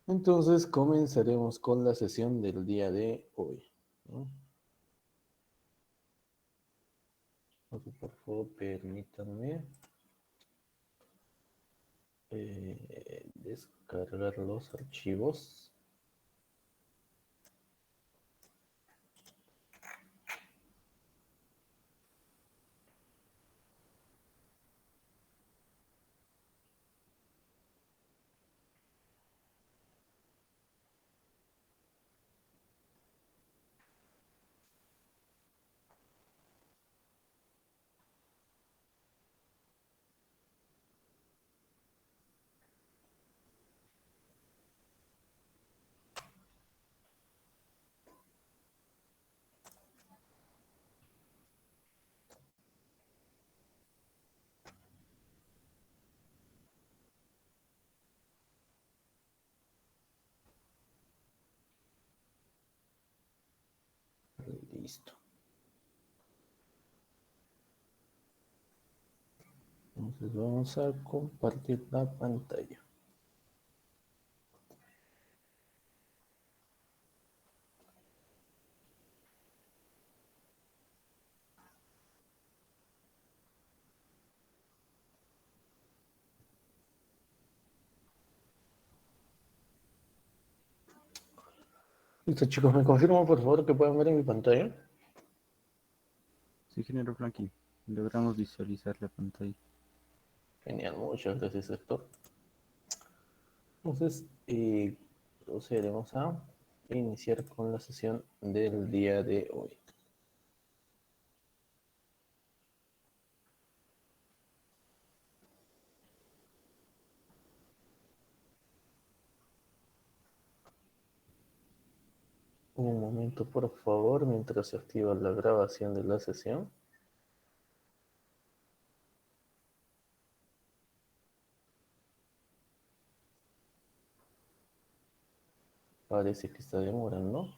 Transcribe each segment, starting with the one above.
Entonces comenzaremos con la sesión del día de hoy, ¿no? Ok, por favor, permítanme descargar los archivos. Listo. Entonces vamos a compartir la pantalla. Listo, chicos, ¿me confirman por favor que puedan ver en mi pantalla? Sí, ingeniero Frankie, logramos visualizar la pantalla. Genial, muchas gracias, Héctor. Entonces, procederemos a iniciar con la sesión del día de hoy. Un momento, por favor, mientras se activa la grabación de la sesión. Parece que está demorando.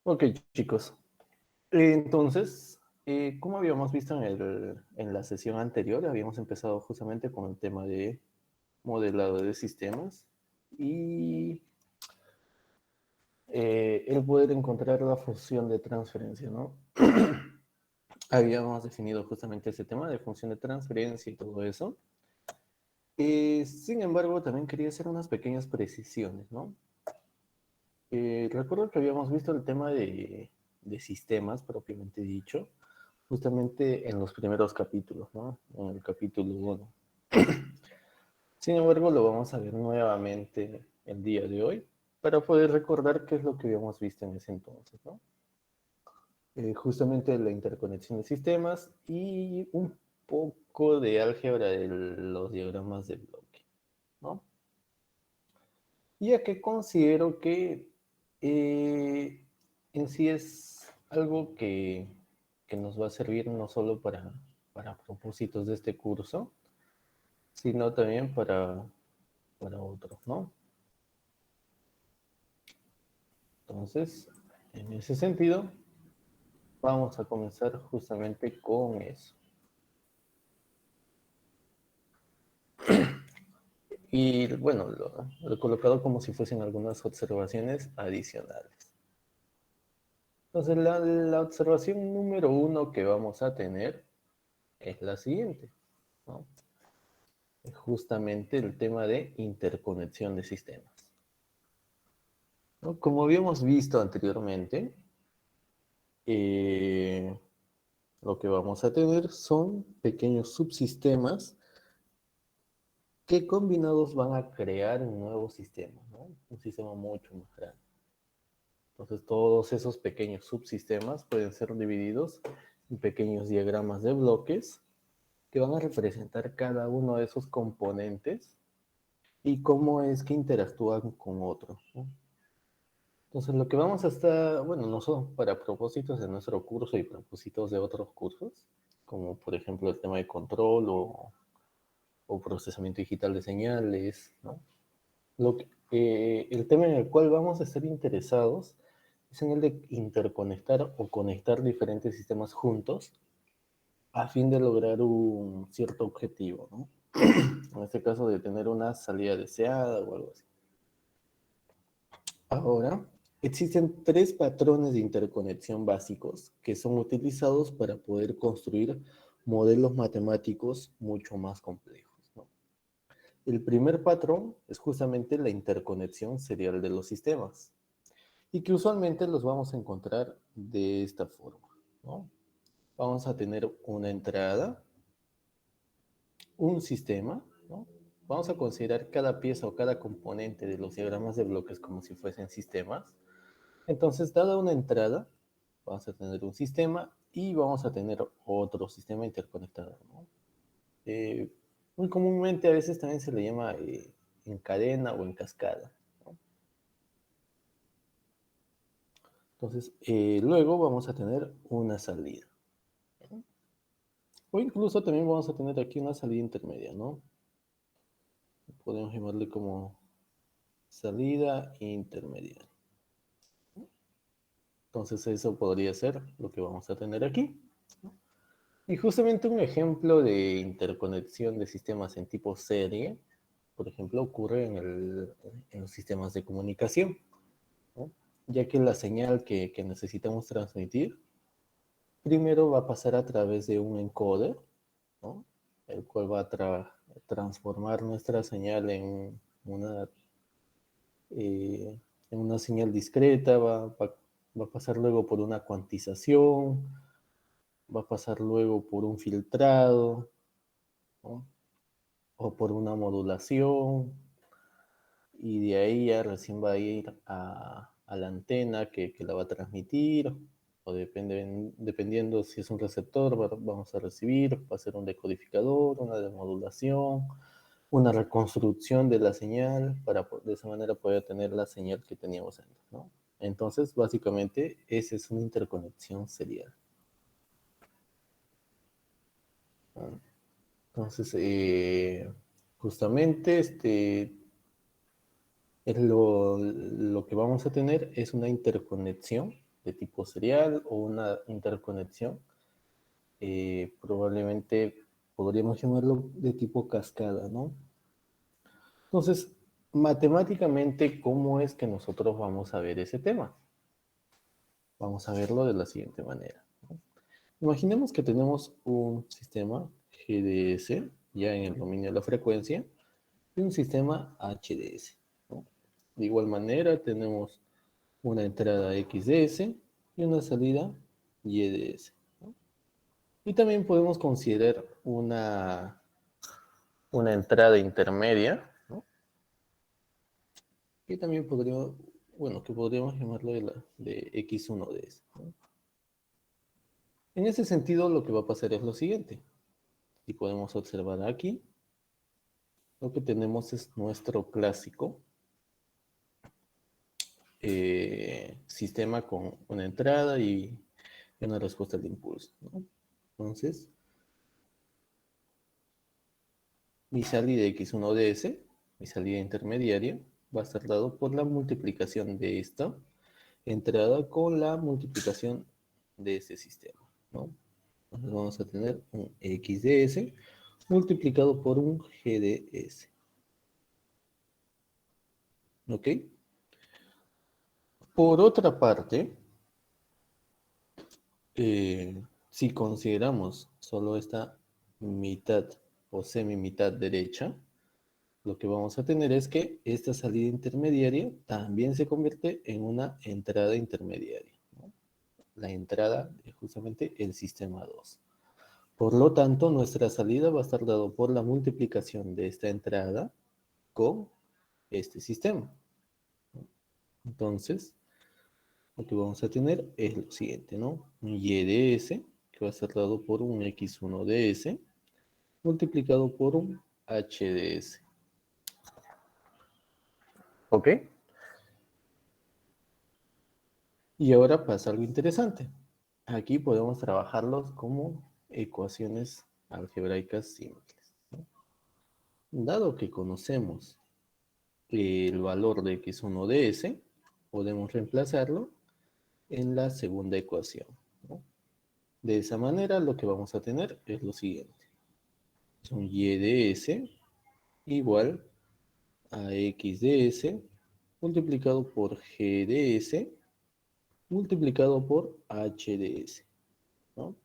Ok, chicos. Entonces, como habíamos visto en la sesión anterior, habíamos empezado justamente con el tema de modelado de sistemas y el poder encontrar la función de transferencia, ¿no? Habíamos definido justamente ese tema de función de transferencia y todo eso. Sin embargo, también quería hacer unas pequeñas precisiones, ¿no? Recuerdo que habíamos visto el tema de sistemas propiamente dicho, justamente en los primeros capítulos, ¿no? En el capítulo 1. Sin embargo, lo vamos a ver nuevamente el día de hoy para poder recordar qué es lo que habíamos visto en ese entonces, ¿no? Justamente la interconexión de sistemas y un poco de álgebra de los diagramas de bloque, ¿no? Ya que considero que eh, en sí es algo que nos va a servir no solo para propósitos de este curso, sino también para otros, ¿no? Entonces, en ese sentido, vamos a comenzar justamente con eso. Y bueno, lo he colocado como si fuesen algunas observaciones adicionales. Entonces, la observación número uno que vamos a tener es la siguiente, ¿no? Es justamente el tema de interconexión de sistemas, ¿no? Como habíamos visto anteriormente, eh, lo que vamos a tener son pequeños subsistemas que combinados van a crear un nuevo sistema, ¿no? Un sistema mucho más grande. Entonces todos esos pequeños subsistemas pueden ser divididos en pequeños diagramas de bloques que van a representar cada uno de esos componentes y cómo es que interactúan con otros, ¿no? Entonces lo que vamos a estar, bueno, no solo para propósitos de nuestro curso y propósitos de otros cursos, como por ejemplo el tema de control o procesamiento digital de señales, ¿no? El tema en el cual vamos a estar interesados es en el de interconectar o conectar diferentes sistemas juntos a fin de lograr un cierto objetivo, ¿no? En este caso de tener una salida deseada o algo así. Ahora, existen tres patrones de interconexión básicos que son utilizados para poder construir modelos matemáticos mucho más complejos, ¿no? El primer patrón es justamente la interconexión serial de los sistemas y que usualmente los vamos a encontrar de esta forma, ¿no? Vamos a tener una entrada, un sistema, ¿no? Vamos a considerar cada pieza o cada componente de los diagramas de bloques como si fuesen sistemas. Entonces, dada una entrada, vamos a tener un sistema y vamos a tener otro sistema interconectado, ¿no? Eh, Muy comúnmente a veces también se le llama en cadena o en cascada, ¿no? Entonces, luego vamos a tener una salida, ¿no? O incluso también vamos a tener aquí una salida intermedia, ¿no? Podemos llamarle como salida intermedia. Entonces eso podría ser lo que vamos a tener aquí. Y justamente un ejemplo de interconexión de sistemas en tipo serie, por ejemplo, ocurre en los sistemas de comunicación, ¿no? Ya que la señal que necesitamos transmitir primero va a pasar a través de un encoder, ¿no? El cual va a transformar nuestra señal eh, en una señal discreta, va a pasar luego por una cuantización, va a pasar luego por un filtrado, ¿no? O por una modulación, y de ahí ya recién va a ir a la antena que la va a transmitir, o dependiendo si es un receptor, vamos a recibir, va a ser un decodificador, una demodulación, una reconstrucción de la señal para de esa manera poder tener la señal que teníamos antes, ¿no? Entonces, básicamente, esa es una interconexión serial. Entonces, justamente, lo que vamos a tener es una interconexión de tipo serial o una interconexión, probablemente podríamos llamarlo de tipo cascada, ¿no? Entonces, matemáticamente, ¿cómo es que nosotros vamos a ver ese tema? Vamos a verlo de la siguiente manera, ¿no? Imaginemos que tenemos un sistema GDS, ya en el dominio de la frecuencia, y un sistema HDS, ¿no? De igual manera, tenemos una entrada XDS y una salida YDS, ¿no? Y también podemos considerar una entrada intermedia, ¿no? Que también bueno, que podríamos llamarlo de X1DS, ¿no? En ese sentido, lo que va a pasar es lo siguiente. Y podemos observar aquí, lo que tenemos es nuestro clásico sistema con una entrada y una respuesta de impulso, ¿no? Entonces, mi salida X1DS, mi salida intermediaria, va a estar dado por la multiplicación de esta entrada con la multiplicación de este sistema, ¿no? Entonces vamos a tener un XDS multiplicado por un GDS, ¿ok? Por otra parte, si consideramos solo esta mitad o semi-mitad derecha, lo que vamos a tener es que esta salida intermediaria también se convierte en una entrada intermediaria, ¿no? La entrada de justamente el sistema 2. Por lo tanto, nuestra salida va a estar dado por la multiplicación de esta entrada con este sistema. Entonces, lo que vamos a tener es lo siguiente, ¿no? Un y de s, que va a ser dado por un x1 de s, multiplicado por un h de s. ¿Ok? Y ahora pasa algo interesante. Aquí podemos trabajarlos como ecuaciones algebraicas simples, ¿no? Dado que conocemos el valor de x1 de s, podemos reemplazarlo en la segunda ecuación, ¿no? De esa manera lo que vamos a tener es lo siguiente. Es un y de s igual a x de s multiplicado por g de s multiplicado por h de s, ¿no?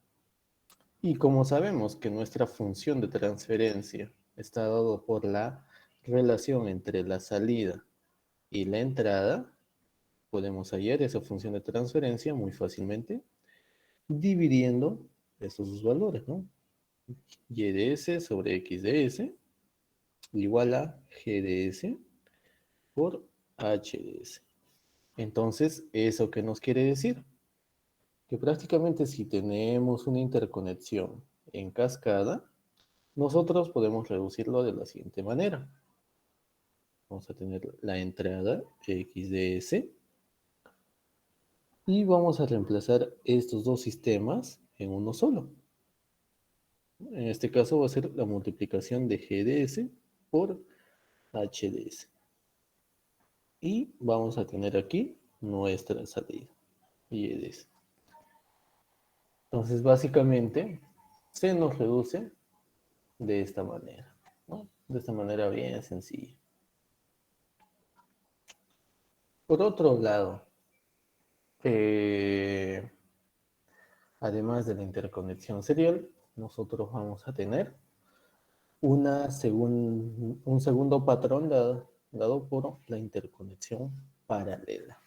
Y como sabemos que nuestra función de transferencia está dado por la relación entre la salida y la entrada, podemos hallar esa función de transferencia muy fácilmente dividiendo estos dos valores, ¿no? Y de s sobre x de s igual a g de s por h de s. Entonces, ¿eso qué nos quiere decir? Que prácticamente si tenemos una interconexión en cascada, nosotros podemos reducirlo de la siguiente manera. Vamos a tener la entrada x de s y vamos a reemplazar estos dos sistemas en uno solo. En este caso va a ser la multiplicación de g de s por h de s. Y vamos a tener aquí nuestra salida, y de s. Entonces, básicamente, se nos reduce de esta manera, ¿no? De esta manera bien sencilla. Por otro lado, eh, además de la interconexión serial, nosotros vamos a tener un segundo patrón dado por la interconexión paralela.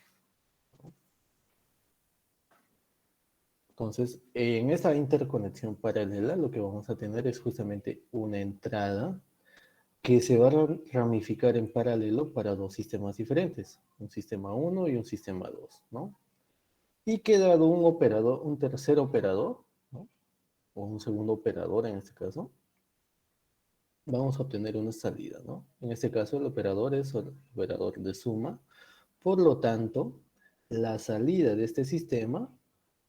Entonces, en esta interconexión paralela lo que vamos a tener es justamente una entrada que se va a ramificar en paralelo para dos sistemas diferentes, un sistema 1 y un sistema 2, ¿no? Y que dado un operador, un tercer operador, ¿no? O un segundo operador en este caso, vamos a obtener una salida, ¿no? En este caso el operador es el operador de suma, por lo tanto, la salida de este sistema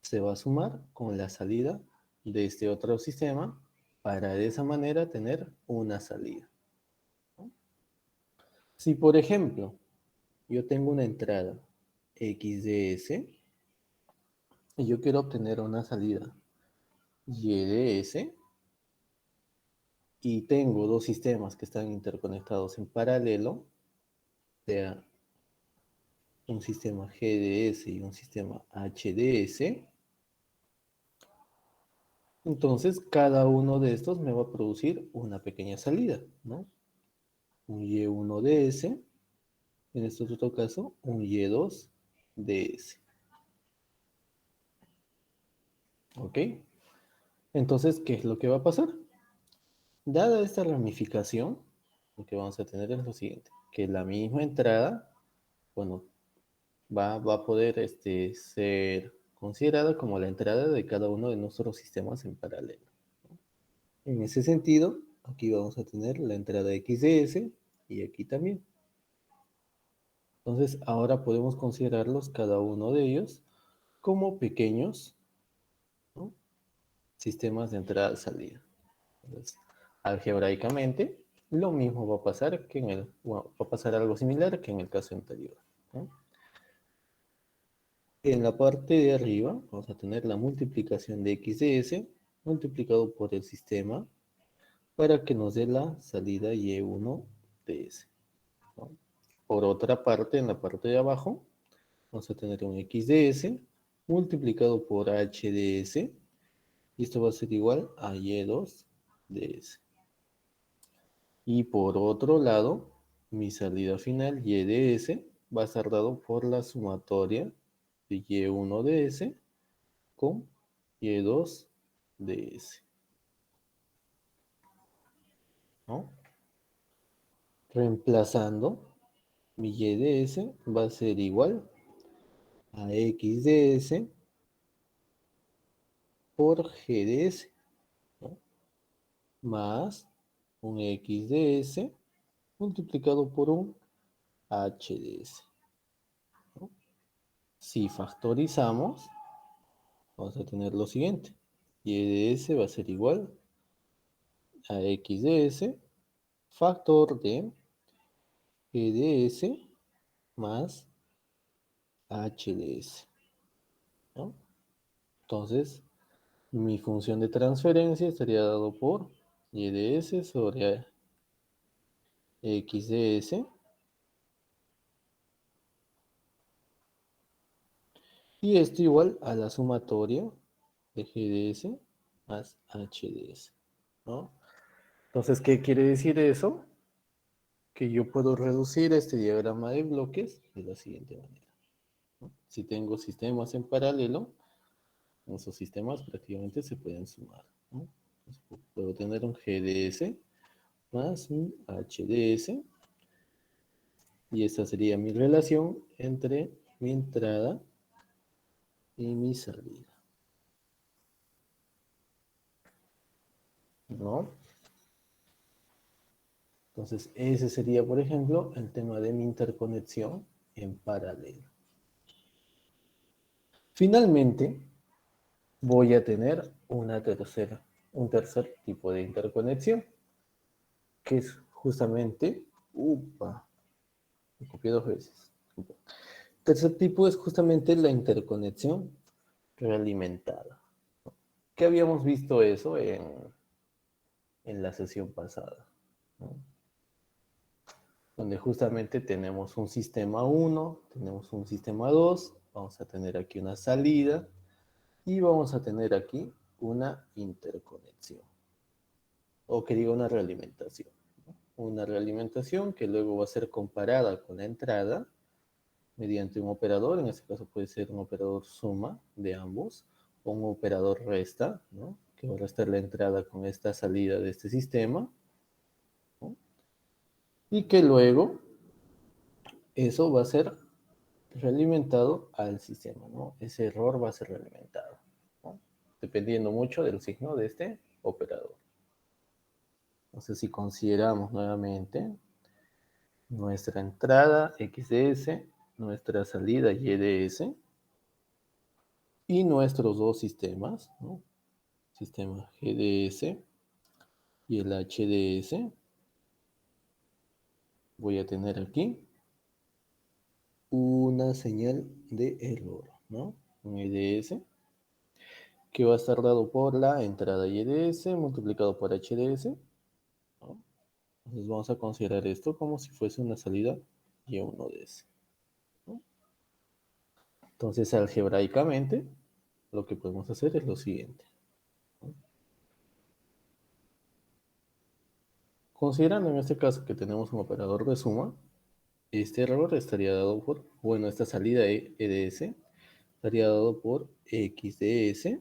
se va a sumar con la salida de este otro sistema para de esa manera tener una salida, ¿no? Si por ejemplo yo tengo una entrada x de s y yo quiero obtener una salida y de s y tengo dos sistemas que están interconectados en paralelo, sea un sistema GDS y un sistema HDS, entonces cada uno de estos me va a producir una pequeña salida, ¿no? Un Y1 DS, en este otro caso, un Y2 DS. ¿Ok? Entonces, ¿qué es lo que va a pasar? Dada esta ramificación, lo que vamos a tener es lo siguiente, que la misma entrada, bueno, va a poder ser considerada como la entrada de cada uno de nuestros sistemas en paralelo. En ese sentido, aquí vamos a tener la entrada XS y aquí también. Entonces, ahora podemos considerarlos cada uno de ellos como pequeños, ¿no? Sistemas de entrada-salida. Entonces, algebraicamente, lo mismo va a pasar que bueno, va a pasar algo similar que en el caso anterior, ¿no? En la parte de arriba vamos a tener la multiplicación de x de s multiplicado por el sistema para que nos dé la salida y1 de s, ¿no? Por otra parte, en la parte de abajo, vamos a tener un x de s multiplicado por h de s y esto va a ser igual a y2 de s. Y por otro lado, mi salida final y de s va a estar dado por la sumatoria de y1 de s con y2 de s, ¿no? Reemplazando, mi y de s va a ser igual a X de S por G de S, ¿no? Más un X de S multiplicado por un H de S, ¿no? Si factorizamos, vamos a tener lo siguiente. Y de S va a ser igual a X de S factor de G de S más H de S, ¿no? Entonces, mi función de transferencia estaría dado por y de s sobre x de s, y esto igual a la sumatoria de g de s más h de s, ¿no? Entonces, ¿qué quiere decir eso? Que yo puedo reducir este diagrama de bloques de la siguiente manera, ¿no? Si tengo sistemas en paralelo, esos sistemas prácticamente se pueden sumar, ¿no? Entonces, puedo tener un g de s más un h de s, y esta sería mi relación entre mi entrada y mi salida, ¿no? Entonces, ese sería, por ejemplo, el tema de mi interconexión en paralelo. Finalmente, voy a tener un tercer tipo de interconexión, que es justamente, me copié 2 veces. Tercer tipo es justamente la interconexión realimentada. ¿Qué habíamos visto eso en la sesión pasada? ¿No? Donde justamente tenemos un sistema 1, tenemos un sistema 2, vamos a tener aquí una salida y vamos a tener aquí una interconexión, o que diga una realimentación. Una realimentación que luego va a ser comparada con la entrada mediante un operador, en este caso puede ser un operador suma de ambos, o un operador resta, ¿no? Que va a restar la entrada con esta salida de este sistema, ¿no? Y que luego eso va a ser realimentado al sistema, ¿no? Ese error va a ser realimentado, ¿no? Dependiendo mucho del signo de este operador. Entonces, si consideramos nuevamente nuestra entrada XDS, nuestra salida YDS y nuestros dos sistemas, ¿no? Sistema GDS y el HDS, voy a tener aquí una señal de error, ¿no? Un EDS que va a estar dado por la entrada YDS multiplicado por HDS, ¿no? Entonces vamos a considerar esto como si fuese una salida Y1DS, ¿no? Entonces, algebraicamente, lo que podemos hacer es lo siguiente, ¿no? Considerando en este caso que tenemos un operador de suma, este error estaría dado por, bueno, esta salida EDS estaría dado por XDS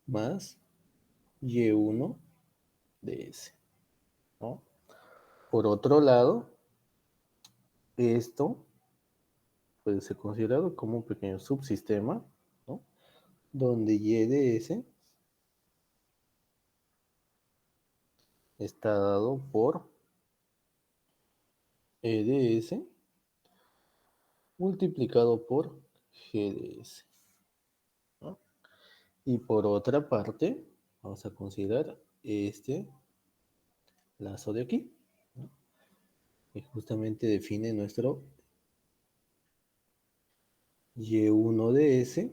más Y1DS, ¿no? Por otro lado, esto puede ser considerado como un pequeño subsistema, ¿no? Donde YDS está dado por EDS multiplicado por GDS, ¿no? Y por otra parte, vamos a considerar este lazo de aquí, ¿no? Que justamente define nuestro Y1DS,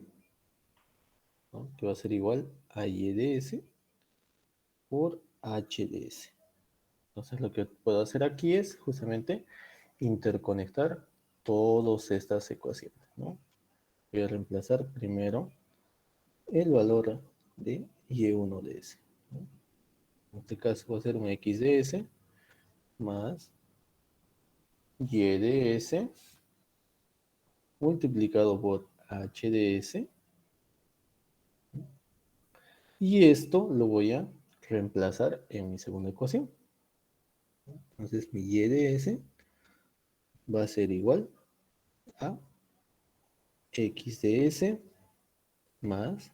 ¿no? Que va a ser igual a YDS por HDS. Entonces lo que puedo hacer aquí es justamente interconectar todas estas ecuaciones, ¿no? Voy a reemplazar primero el valor de Y1DS, ¿no? En este caso va a ser un XDS más YDS multiplicado por HDS, y esto lo voy a reemplazar en mi segunda ecuación. Entonces mi YDS va a ser igual a X de S más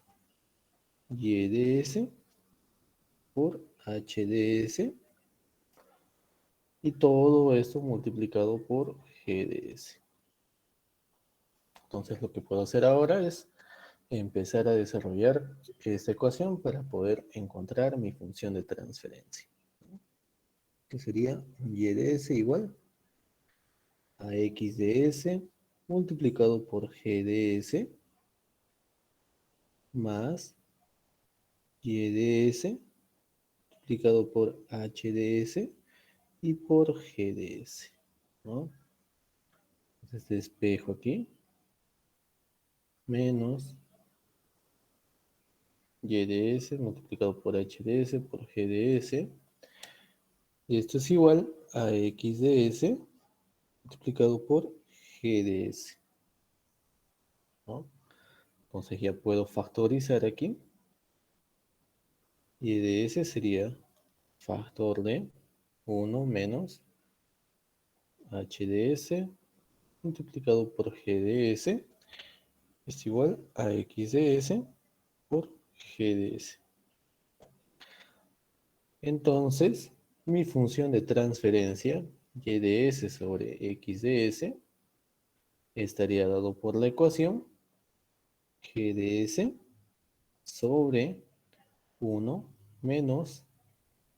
Y de S por H de S y todo esto multiplicado por G de S. Entonces lo que puedo hacer ahora es empezar a desarrollar esta ecuación para poder encontrar mi función de transferencia. Que sería Y de S igual a X de S multiplicado por G de S más Y de S multiplicado por H de S y por G de S, ¿no? Entonces despejo aquí, menos Y de S multiplicado por H de S por G de S. Y esto es igual a X de S multiplicado por G de S, ¿no? Entonces ya puedo factorizar aquí. Y de S sería factor de 1 menos H de S multiplicado por G de S es igual a X de S por G de S. Entonces, mi función de transferencia Y de S sobre X de S estaría dado por la ecuación G de S sobre 1 menos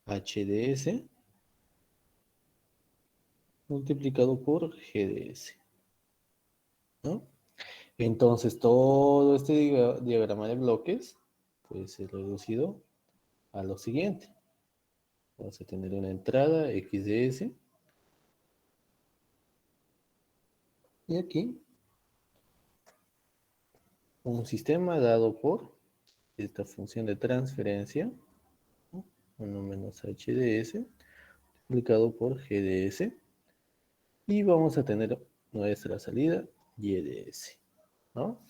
H de S multiplicado por G de S, ¿no? Entonces, todo este diagrama de bloques puede ser reducido a lo siguiente. Vamos a tener una entrada X de S y aquí un sistema dado por esta función de transferencia, ¿no? 1 menos H de S multiplicado por G de S y vamos a tener nuestra salida Y de S, ¿no?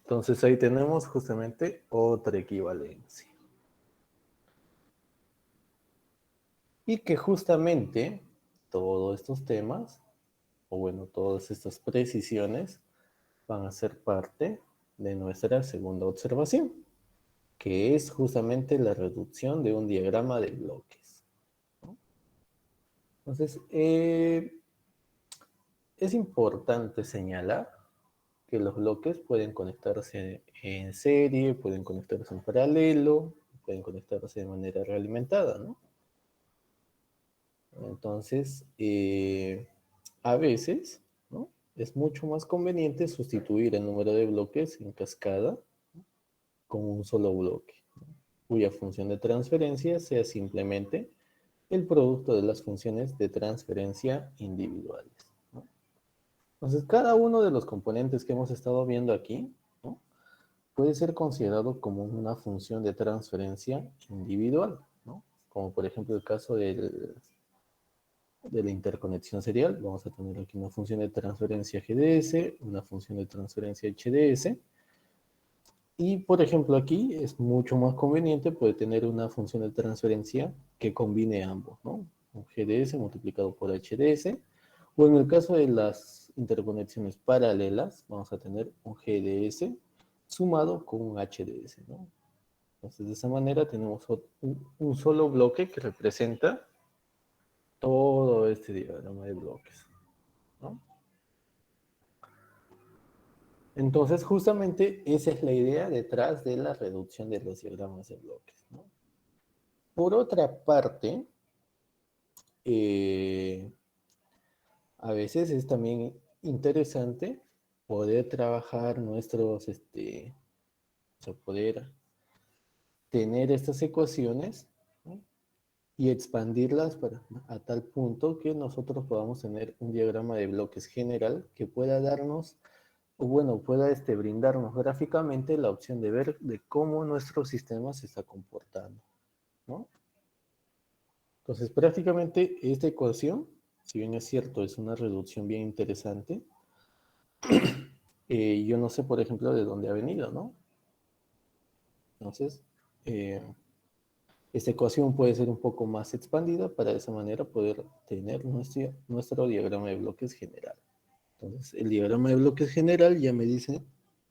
Entonces ahí tenemos justamente otra equivalencia. Y que justamente todos estos temas, o bueno, todas estas precisiones, van a ser parte de nuestra segunda observación, que es justamente la reducción de un diagrama de bloques, ¿no? Entonces, es importante señalar que los bloques pueden conectarse en serie, pueden conectarse en paralelo, pueden conectarse de manera realimentada, ¿no? Entonces, a veces, ¿no? Es mucho más conveniente sustituir el número de bloques en cascada con un solo bloque, ¿no? Cuya función de transferencia sea simplemente el producto de las funciones de transferencia individuales, ¿no? Entonces, cada uno de los componentes que hemos estado viendo aquí, ¿no? Puede ser considerado como una función de transferencia individual, ¿no? Como por ejemplo el caso de la interconexión serial. Vamos a tener aquí una función de transferencia GDS, una función de transferencia HDS. Y por ejemplo aquí es mucho más conveniente puede tener una función de transferencia que combine ambos, ¿no? Un GDS multiplicado por HDS. O en el caso de las interconexiones paralelas, vamos a tener un GDS sumado con un HDS, ¿no? Entonces de esa manera tenemos un solo bloque que representa todo este diagrama de bloques, ¿no? Entonces, justamente esa es la idea detrás de la reducción de los diagramas de bloques, ¿no? Por otra parte, eh, a veces es también interesante poder trabajar o sea, poder tener estas ecuaciones, ¿no? Y expandirlas a tal punto que nosotros podamos tener un diagrama de bloques general que pueda darnos o bueno, pueda brindarnos gráficamente la opción de ver de cómo nuestro sistema se está comportando, ¿no? Entonces, prácticamente esta ecuación, si bien es cierto, es una reducción bien interesante, yo no sé, por ejemplo, de dónde ha venido, ¿no? Entonces, eh, esta ecuación puede ser un poco más expandida para de esa manera poder tener nuestro diagrama de bloques general. Entonces, el diagrama de bloques general ya me dice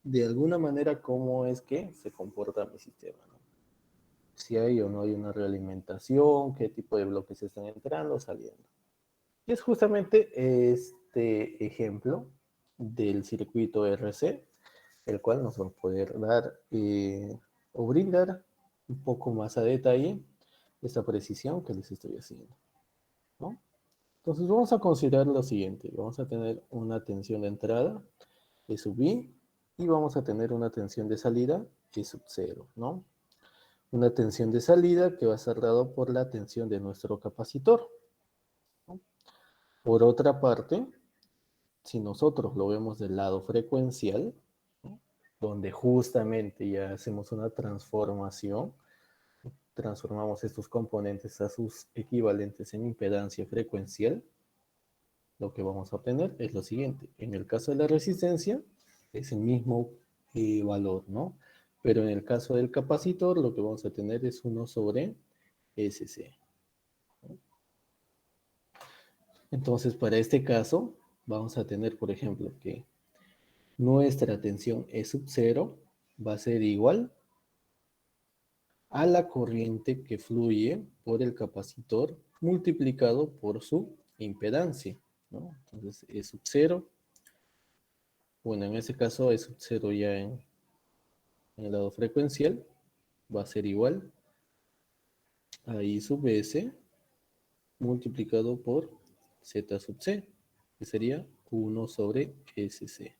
de alguna manera cómo es que se comporta mi sistema, ¿no? Si hay o no hay una realimentación, qué tipo de bloques están entrando o saliendo. Y es justamente este ejemplo del circuito RC, el cual nos va a poder dar o brindar un poco más a detalle esta precisión que les estoy haciendo, ¿no? Entonces vamos a considerar lo siguiente. Vamos a tener una tensión de entrada, E sub I, y vamos a tener una tensión de salida, E sub 0, ¿no? Una tensión de salida que va a ser dado por la tensión de nuestro capacitor, ¿no? Por otra parte, si nosotros lo vemos del lado frecuencial, ¿no? Donde justamente ya hacemos una transformación, transformamos estos componentes a sus equivalentes en impedancia frecuencial, lo que vamos a obtener es lo siguiente. En el caso de la resistencia, es el mismo valor, ¿no? Pero en el caso del capacitor, lo que vamos a tener es 1 sobre SC. Entonces, para este caso, vamos a tener, por ejemplo, que nuestra tensión E sub 0 va a ser igual a la corriente que fluye por el capacitor multiplicado por su impedancia, ¿no? Entonces, E sub 0, bueno, en ese caso E sub 0 ya en el lado frecuencial va a ser igual a I sub S multiplicado por Z sub C, que sería 1 sobre SC.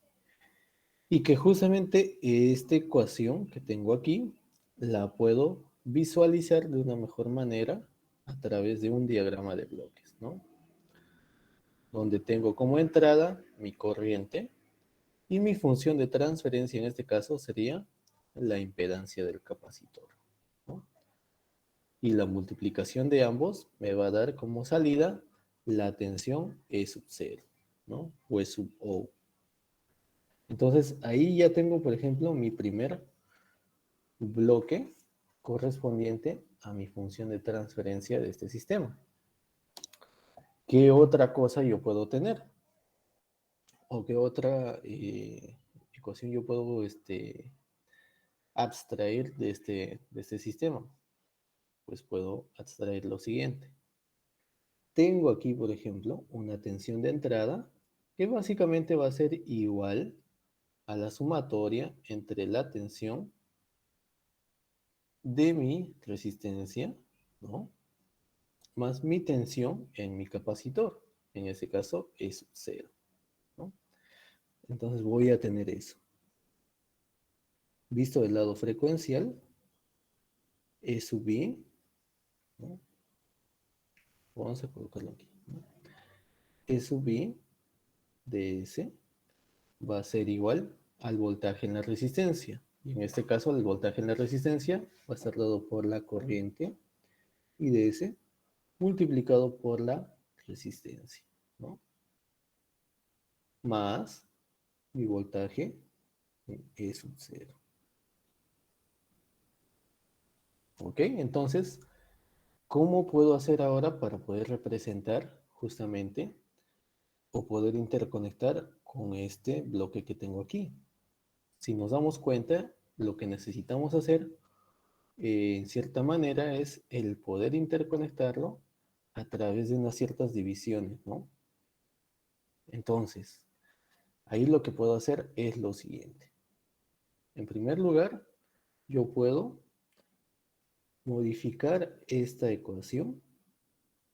Y que justamente esta ecuación que tengo aquí la puedo visualizar de una mejor manera a través de un diagrama de bloques, ¿no? Donde tengo como entrada mi corriente y mi función de transferencia en este caso sería la impedancia del capacitor, ¿no? Y la multiplicación de ambos me va a dar como salida la tensión E sub 0, ¿no? O E sub O. Entonces ahí ya tengo, por ejemplo, mi primer bloque correspondiente a mi función de transferencia de este sistema. ¿Qué otra cosa yo puedo tener? ¿O qué otra ecuación yo puedo abstraer de este sistema? Pues puedo abstraer lo siguiente. Tengo aquí, por ejemplo, una tensión de entrada que básicamente va a ser igual a la sumatoria entre la tensión de mi resistencia, ¿no? Más mi tensión en mi capacitor. En ese caso es 0, ¿no? Entonces voy a tener eso. Visto del lado frecuencial, E sub I, ¿no? Vamos a colocarlo aquí, ¿no? E sub I de S va a ser igual al voltaje en la resistencia. Y en este caso, el voltaje en la resistencia va a ser dado por la corriente I de S multiplicado por la resistencia, ¿no? Más mi voltaje es un 0. ¿Ok? Entonces, ¿cómo puedo hacer ahora para poder representar justamente o poder interconectar con este bloque que tengo aquí? Si nos damos cuenta, lo que necesitamos hacer en cierta manera es el poder interconectarlo a través de unas ciertas divisiones, ¿no? Entonces, ahí lo que puedo hacer es lo siguiente. En primer lugar, yo puedo modificar esta ecuación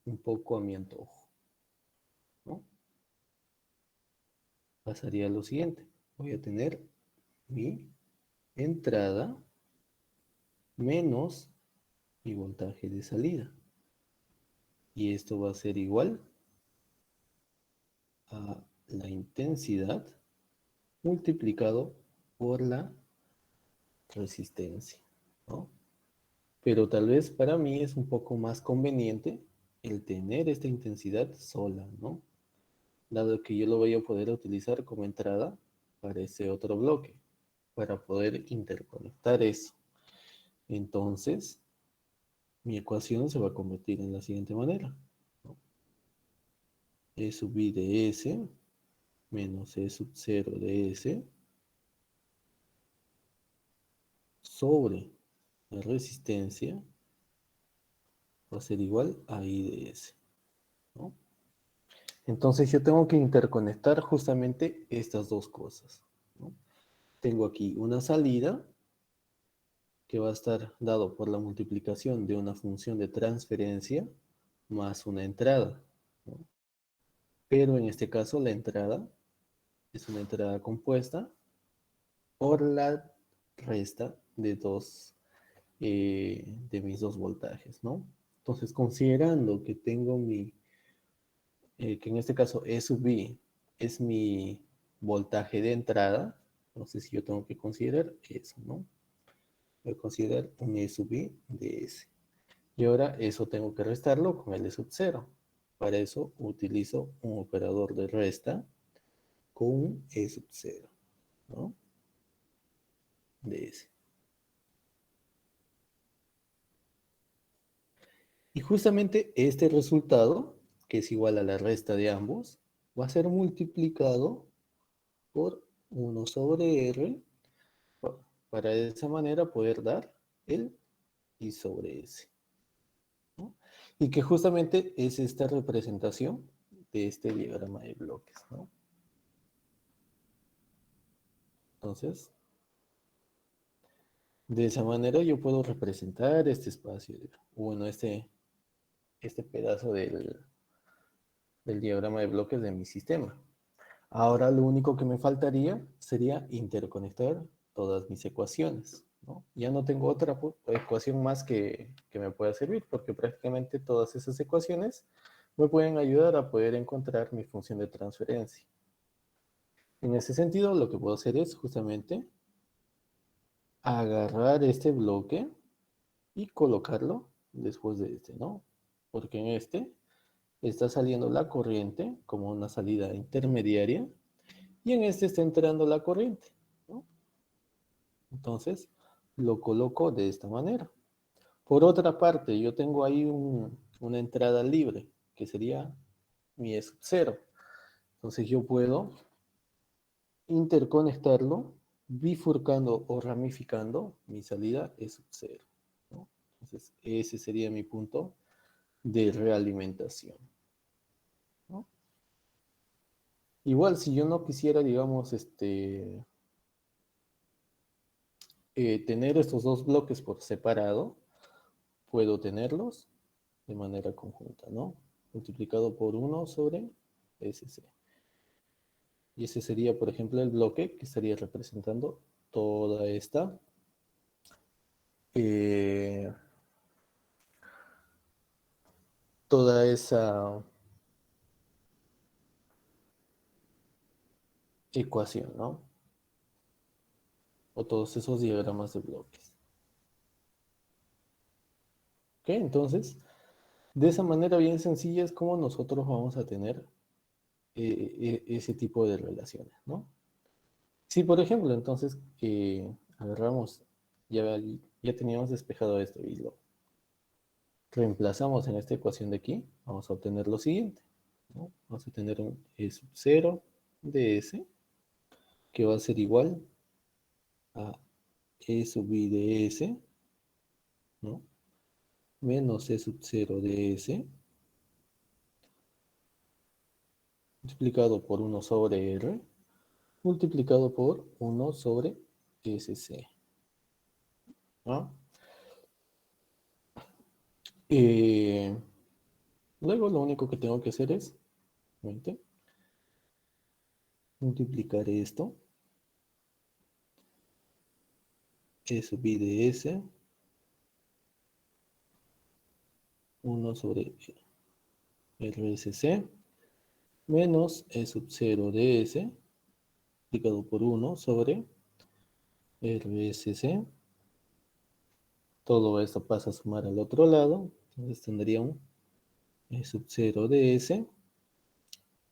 un poco a mi antojo, ¿no? Pasaría lo siguiente. Voy a tener mi entrada menos mi voltaje de salida. Y esto va a ser igual a la intensidad multiplicado por la resistencia, ¿no? Pero tal vez para mí es un poco más conveniente el tener esta intensidad sola, ¿no? Dado que yo lo voy a poder utilizar como entrada para ese otro bloque, para poder interconectar eso. Entonces, mi ecuación se va a convertir en la siguiente manera, ¿no? E sub I de S menos E sub 0 de S sobre la resistencia va a ser igual a I de S, ¿no? Entonces yo tengo que interconectar justamente estas dos cosas, ¿no? Tengo aquí una salida que va a estar dado por la multiplicación de una función de transferencia más una entrada, ¿no? Pero en este caso la entrada es una entrada compuesta por la resta de de mis dos voltajes, ¿no? Entonces, considerando que tengo que en este caso E sub I es mi voltaje de entrada, entonces yo tengo que considerar eso, ¿no? Voy a considerar un E sub I de S. Y ahora eso tengo que restarlo con el E sub 0. Para eso utilizo un operador de resta con un E sub 0, ¿no? De S. Y justamente este resultado, que es igual a la resta de ambos, va a ser multiplicado por 1 sobre R para de esa manera poder dar el I sobre S, ¿no? Y que justamente es esta representación de este diagrama de bloques, ¿no? Entonces, de esa manera yo puedo representar este espacio, bueno, este pedazo del diagrama de bloques de mi sistema. Ahora lo único que me faltaría sería interconectar todas mis ecuaciones, ¿no? Ya no tengo otra ecuación más que me pueda servir, porque prácticamente todas esas ecuaciones me pueden ayudar a poder encontrar mi función de transferencia. En ese sentido, lo que puedo hacer es justamente agarrar este bloque y colocarlo después de este, ¿no? Porque en este está saliendo la corriente como una salida intermediaria y en este está entrando la corriente, ¿no? Entonces, lo coloco de esta manera. Por otra parte, yo tengo ahí una entrada libre, que sería mi E sub 0. Entonces yo puedo interconectarlo, bifurcando o ramificando mi salida E sub 0, ¿no? Entonces, ese sería mi punto de realimentación, ¿no? Igual, si yo no quisiera, digamos, tener estos dos bloques por separado, puedo tenerlos de manera conjunta, ¿no? Multiplicado por 1 sobre SC. Y ese sería, por ejemplo, el bloque que estaría representando toda eh, toda esa ecuación, ¿no? O todos esos diagramas de bloques. ¿Ok? Entonces, de esa manera bien sencilla es como nosotros vamos a tener ese tipo de relaciones, ¿no? Si, por ejemplo, entonces agarramos, ya, ya teníamos despejado esto y lo reemplazamos en esta ecuación de aquí, vamos a obtener lo siguiente, ¿no? Vamos a tener un E sub 0 de S, que va a ser igual a E sub I de S, ¿no? Menos E sub 0 de S, multiplicado por 1 sobre R, multiplicado por 1 sobre SC, ¿no? Eh, Luego lo único que tengo que hacer es multiplicar esto, E sub I de S, 1 sobre RSC, menos E sub 0 de S, multiplicado por 1 sobre RSC. Todo esto pasa a sumar al otro lado, entonces tendría un E sub 0 de S,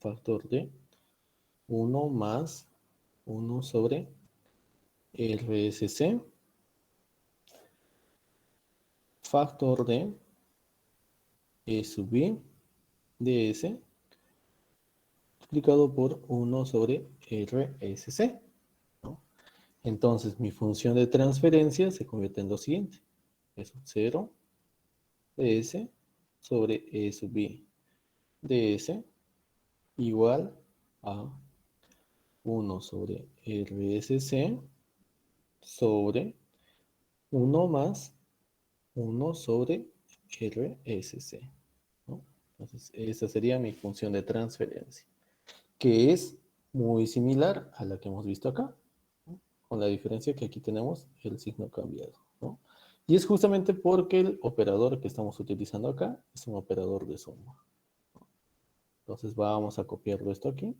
factor de 1 más 1 sobre RSC, factor de E sub I de S, multiplicado por 1 sobre RSC, ¿no? Entonces, mi función de transferencia se convierte en lo siguiente. E sub 0 de S sobre E sub B de S igual a 1 sobre RSC sobre 1 más 1 sobre RSC, ¿no? Entonces, esa sería mi función de transferencia, que es muy similar a la que hemos visto acá, ¿no? Con la diferencia que aquí tenemos el signo cambiado, ¿no? Y es justamente porque el operador que estamos utilizando acá es un operador de suma. Entonces vamos a copiarlo esto aquí.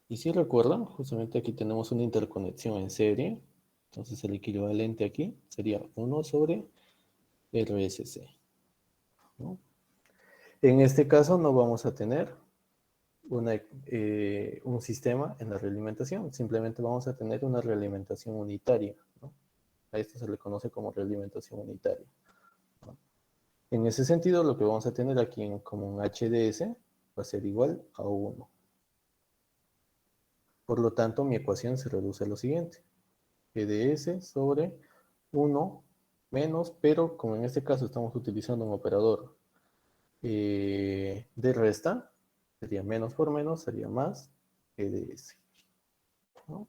Y si recuerdan, justamente aquí tenemos una interconexión en serie. Entonces el equivalente aquí sería 1 sobre RSC, ¿no? En este caso no vamos a tener un sistema en la realimentación, simplemente vamos a tener una realimentación unitaria, ¿no? A esto se le conoce como realimentación unitaria, ¿no? En ese sentido, lo que vamos a tener aquí como un HDS va a ser igual a 1. Por lo tanto, mi ecuación se reduce a lo siguiente. GDS sobre 1 menos, pero como en este caso estamos utilizando un operador de resta, sería menos por menos, sería más GDS, ¿no?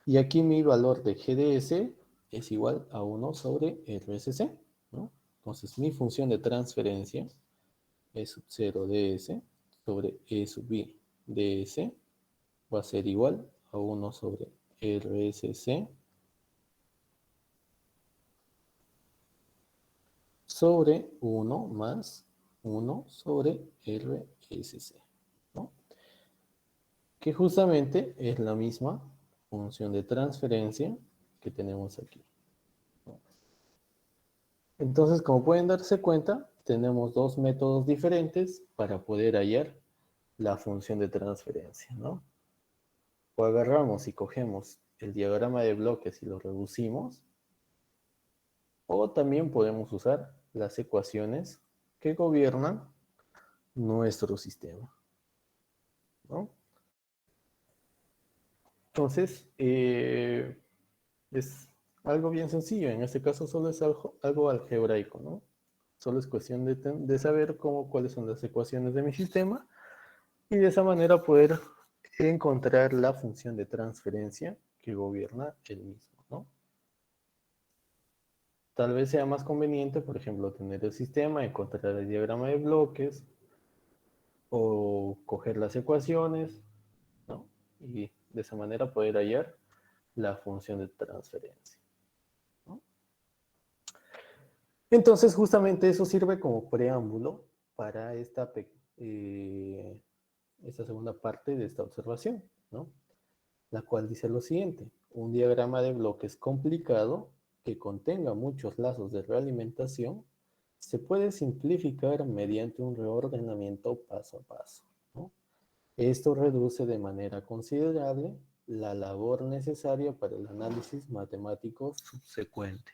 Y aquí mi valor de GDS es igual a 1 sobre RSC, ¿no? Entonces mi función de transferencia E sub 0 ds sobre E sub b ds va a ser igual a 1 sobre RSC sobre 1 más 1 sobre RSC, ¿no? Que justamente es la misma función de transferencia que tenemos aquí, ¿no? Entonces, como pueden darse cuenta, tenemos dos métodos diferentes para poder hallar la función de transferencia, ¿no? O agarramos y cogemos el diagrama de bloques y lo reducimos, o también podemos usar las ecuaciones que gobiernan nuestro sistema, ¿no? Entonces, es algo bien sencillo. En este caso solo es algo algebraico, ¿no? Solo es cuestión de saber cuáles son las ecuaciones de mi sistema y de esa manera poder encontrar la función de transferencia que gobierna el mismo, ¿no? Tal vez sea más conveniente, por ejemplo, tener el sistema, encontrar el diagrama de bloques o coger las ecuaciones, ¿no? Y de esa manera poder hallar la función de transferencia, ¿no? Entonces, justamente eso sirve como preámbulo para esta segunda parte de esta observación, ¿no? La cual dice lo siguiente: un diagrama de bloques complicado que contenga muchos lazos de realimentación se puede simplificar mediante un reordenamiento paso a paso, ¿no? Esto reduce de manera considerable la labor necesaria para el análisis matemático subsecuente,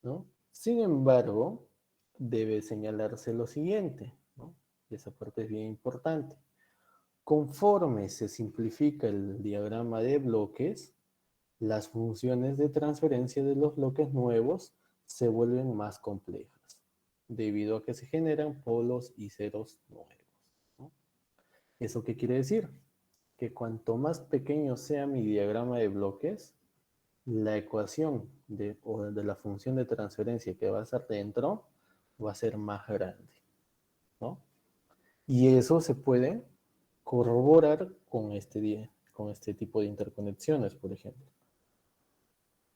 ¿no? Sin embargo, debe señalarse lo siguiente, ¿no? Y esa parte es bien importante. Conforme se simplifica el diagrama de bloques, las funciones de transferencia de los bloques nuevos se vuelven más complejas, debido a que se generan polos y ceros nuevos, ¿no? ¿Eso qué quiere decir? Que cuanto más pequeño sea mi diagrama de bloques, la ecuación de la función de transferencia que va a estar dentro va a ser más grande, ¿no? Y eso se puede corroborar con este tipo de interconexiones, por ejemplo,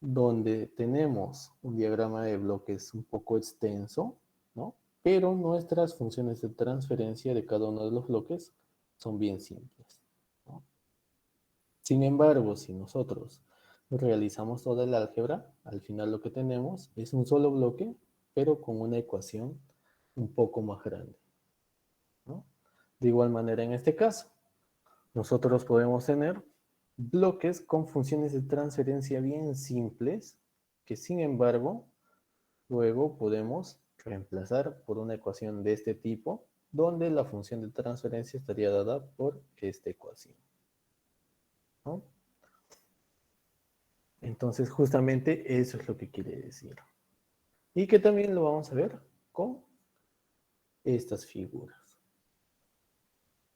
donde tenemos un diagrama de bloques un poco extenso, ¿no? Pero nuestras funciones de transferencia de cada uno de los bloques son bien simples, ¿no? Sin embargo, si nosotros realizamos toda el álgebra, al final lo que tenemos es un solo bloque, pero con una ecuación un poco más grande, ¿no? De igual manera, en este caso, nosotros podemos tener bloques con funciones de transferencia bien simples, que sin embargo, luego podemos reemplazar por una ecuación de este tipo donde la función de transferencia estaría dada por esta ecuación, ¿no? Entonces, justamente eso es lo que quiere decir. Y que también lo vamos a ver con estas figuras.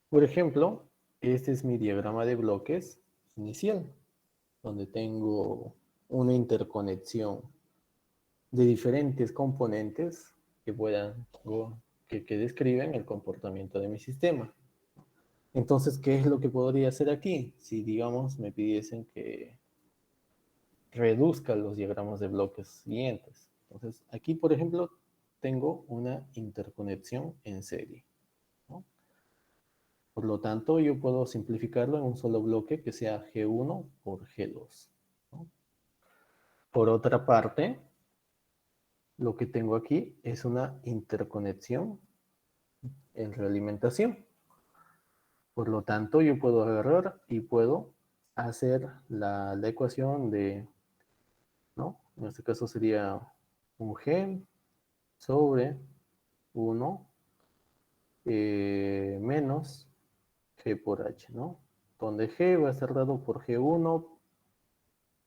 Por ejemplo, este es mi diagrama de bloques inicial, donde tengo una interconexión de diferentes componentes que puedan, que describen el comportamiento de mi sistema. Entonces, ¿qué es lo que podría hacer aquí? Si, digamos, me pidiesen que reduzca los diagramas de bloques siguientes. Entonces, aquí, por ejemplo, tengo una interconexión en serie, ¿no? Por lo tanto, yo puedo simplificarlo en un solo bloque que sea G1 por G2, ¿no? Por otra parte, lo que tengo aquí es una interconexión en realimentación. Por lo tanto, yo puedo agarrar y puedo hacer la ecuación de, ¿no? En este caso sería un G sobre 1 menos G por H, ¿no? Donde G va a ser dado por G1,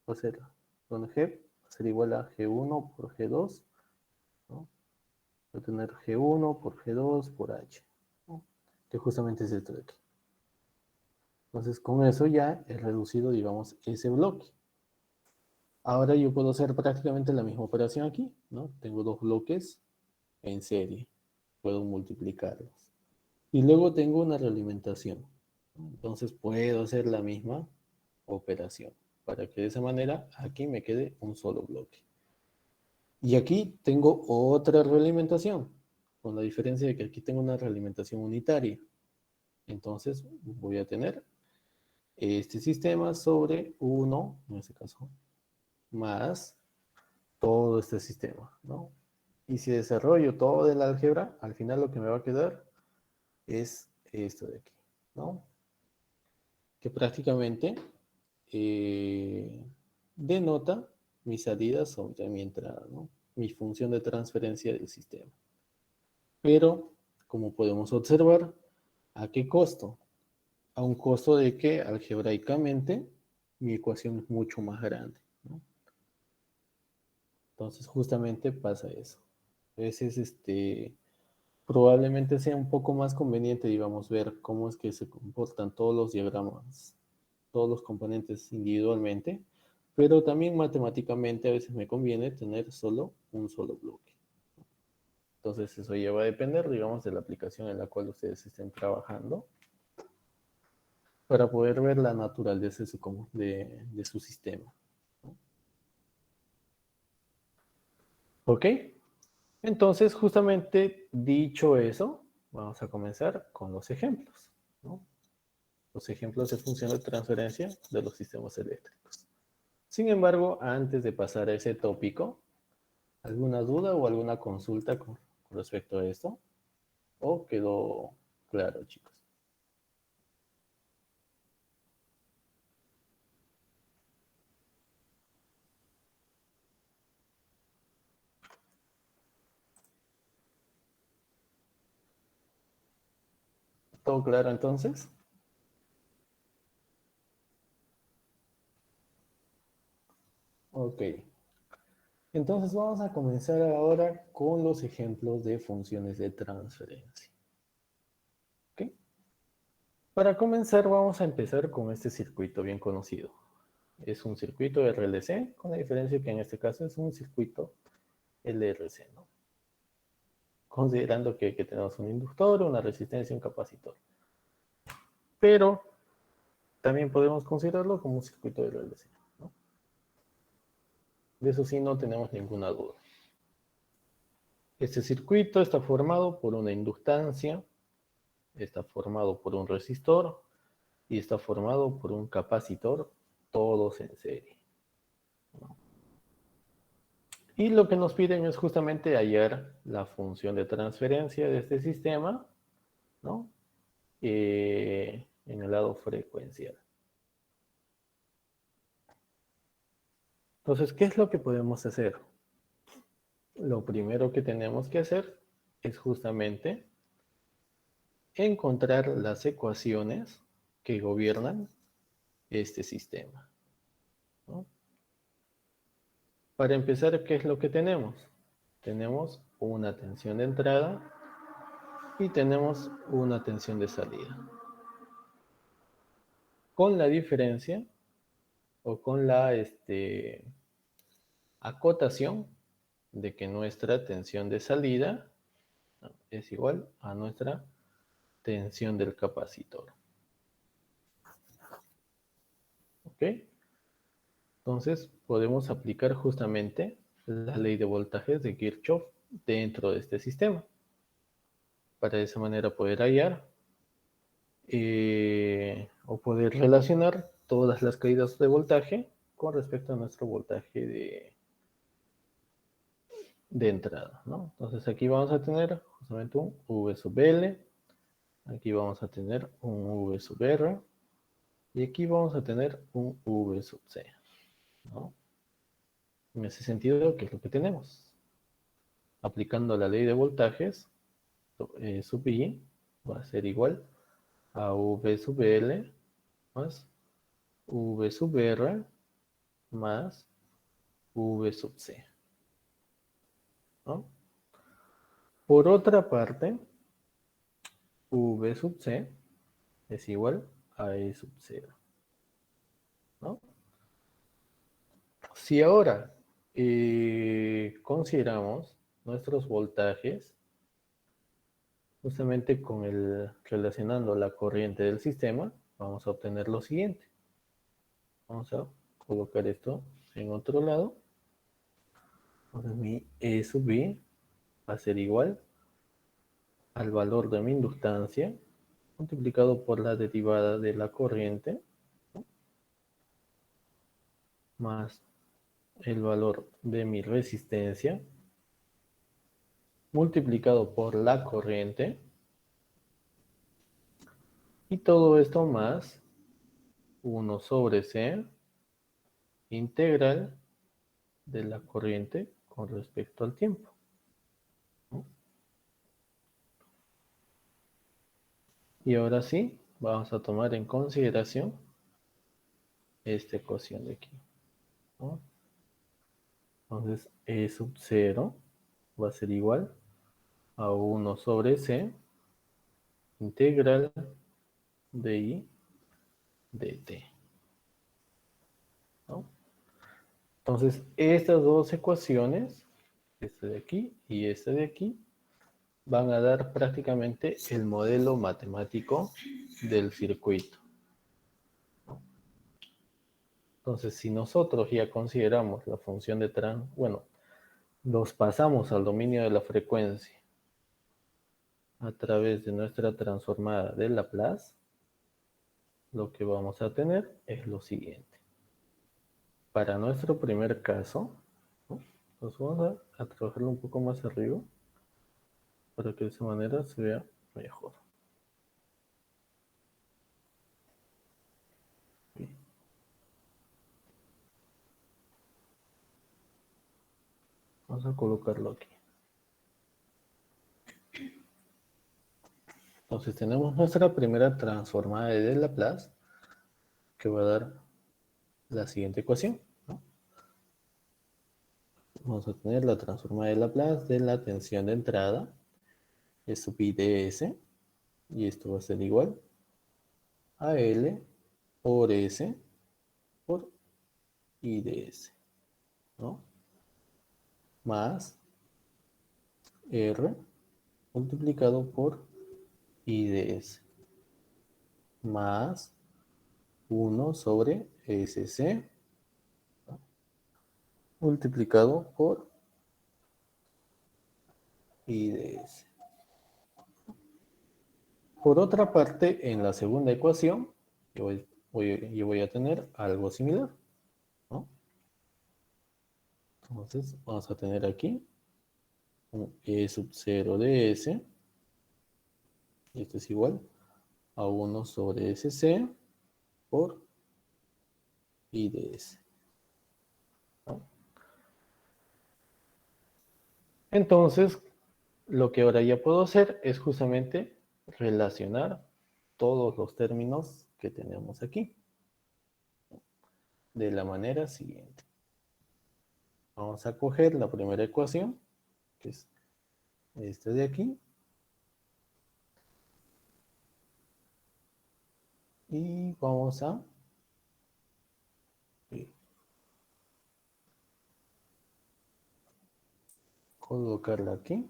va a ser, donde G va a ser igual a G1 por G2, ¿no? Voy a tener G1 por G2 por H, ¿no? Que justamente es esto de aquí. Entonces, con eso ya he reducido, digamos, ese bloque. Ahora yo puedo hacer prácticamente la misma operación aquí, ¿no? Tengo dos bloques en serie. Puedo multiplicarlos. Y luego tengo una realimentación. Entonces puedo hacer la misma operación para que de esa manera aquí me quede un solo bloque. Y aquí tengo otra realimentación, con la diferencia de que aquí tengo una realimentación unitaria. Entonces voy a tener este sistema sobre 1, en este caso, más todo este sistema, ¿no? Y si desarrollo todo el álgebra, al final lo que me va a quedar es esto de aquí, ¿no? Que prácticamente denota mi salida sobre mi entrada, ¿no? Mi función de transferencia del sistema. Pero, como podemos observar, ¿a qué costo? A un costo de que algebraicamente mi ecuación es mucho más grande, ¿no? Entonces, justamente pasa eso. A veces, probablemente sea un poco más conveniente, digamos, ver cómo es que se comportan todos los diagramas, todos los componentes individualmente, pero también matemáticamente a veces me conviene tener solo un solo bloque. Entonces eso ya va a depender, digamos, de la aplicación en la cual ustedes estén trabajando para poder ver la naturaleza de su sistema. ¿Ok? Entonces, justamente dicho eso, vamos a comenzar con los ejemplos, ¿no? Los ejemplos de función de transferencia de los sistemas eléctricos. Sin embargo, antes de pasar a ese tópico, ¿alguna duda o alguna consulta con respecto a esto? ¿O quedó claro, chicos? ¿Todo claro entonces? Ok. Entonces vamos a comenzar ahora con los ejemplos de funciones de transferencia. ¿Ok? Para comenzar vamos a empezar con este circuito bien conocido. Es un circuito RLC, con la diferencia que en este caso es un circuito LRC, ¿no? Considerando que tenemos un inductor, una resistencia y un capacitor. Pero también podemos considerarlo como un circuito RLC, ¿no? De eso sí no tenemos ninguna duda. Este circuito está formado por una inductancia, está formado por un resistor y está formado por un capacitor, todos en serie, ¿no? Y lo que nos piden es justamente hallar la función de transferencia de este sistema, ¿no? En el lado frecuencial. Entonces, ¿qué es lo que podemos hacer? Lo primero que tenemos que hacer es justamente encontrar las ecuaciones que gobiernan este sistema, ¿no? Para empezar, ¿qué es lo que tenemos? Tenemos una tensión de entrada y tenemos una tensión de salida. Con la diferencia o con la acotación de que nuestra tensión de salida es igual a nuestra tensión del capacitor. ¿Ok? Entonces podemos aplicar justamente la ley de voltajes de Kirchhoff dentro de este sistema. Para de esa manera poder hallar o poder relacionar todas las caídas de voltaje con respecto a nuestro voltaje de entrada, ¿no? Entonces aquí vamos a tener justamente un V sub L, aquí vamos a tener un V sub R y aquí vamos a tener un V sub C, ¿no? En ese sentido, ¿qué es lo que tenemos? Aplicando la ley de voltajes, sub I va a ser igual a V sub L más V sub R más V sub C, ¿no? Por otra parte, V sub C es igual a E sub 0, ¿no? Si ahora consideramos nuestros voltajes, justamente relacionando la corriente del sistema, vamos a obtener lo siguiente. Vamos a colocar esto en otro lado. Entonces mi E sub I va a ser igual al valor de mi inductancia multiplicado por la derivada de la corriente, ¿no?, más el valor de mi resistencia multiplicado por la corriente, y todo esto más 1 sobre C integral de la corriente con respecto al tiempo, ¿no? Y ahora sí, vamos a tomar en consideración esta ecuación de aquí, ¿no? Entonces, E sub 0 va a ser igual a 1 sobre C integral de I dt, ¿no? Entonces, estas dos ecuaciones, esta de aquí y esta de aquí, van a dar prácticamente el modelo matemático del circuito. Entonces, si nosotros ya consideramos la función de bueno, los pasamos al dominio de la frecuencia a través de nuestra transformada de Laplace, lo que vamos a tener es lo siguiente. Para nuestro primer caso, ¿no?, pues vamos a trabajarlo un poco más arriba para que de esa manera se vea mejor. Bien. Vamos a colocarlo aquí. Entonces tenemos nuestra primera transformada de Laplace que va a dar la siguiente ecuación, ¿no? Vamos a tener la transformada de Laplace de la tensión de entrada, es sub I ds, y esto va a ser igual a L por S por I ds, ¿no? Más R multiplicado por I ds, más 1 sobre SC, ¿no?, multiplicado por I ds. Por otra parte, en la segunda ecuación, yo voy a tener algo similar, ¿no? Entonces, vamos a tener aquí un E sub 0 de S, y esto es igual a 1 sobre SC por I ds, ¿no? Entonces, lo que ahora ya puedo hacer es justamente relacionar todos los términos que tenemos aquí de la manera siguiente. Vamos a coger la primera ecuación, que es esta de aquí, y vamos a colocarla aquí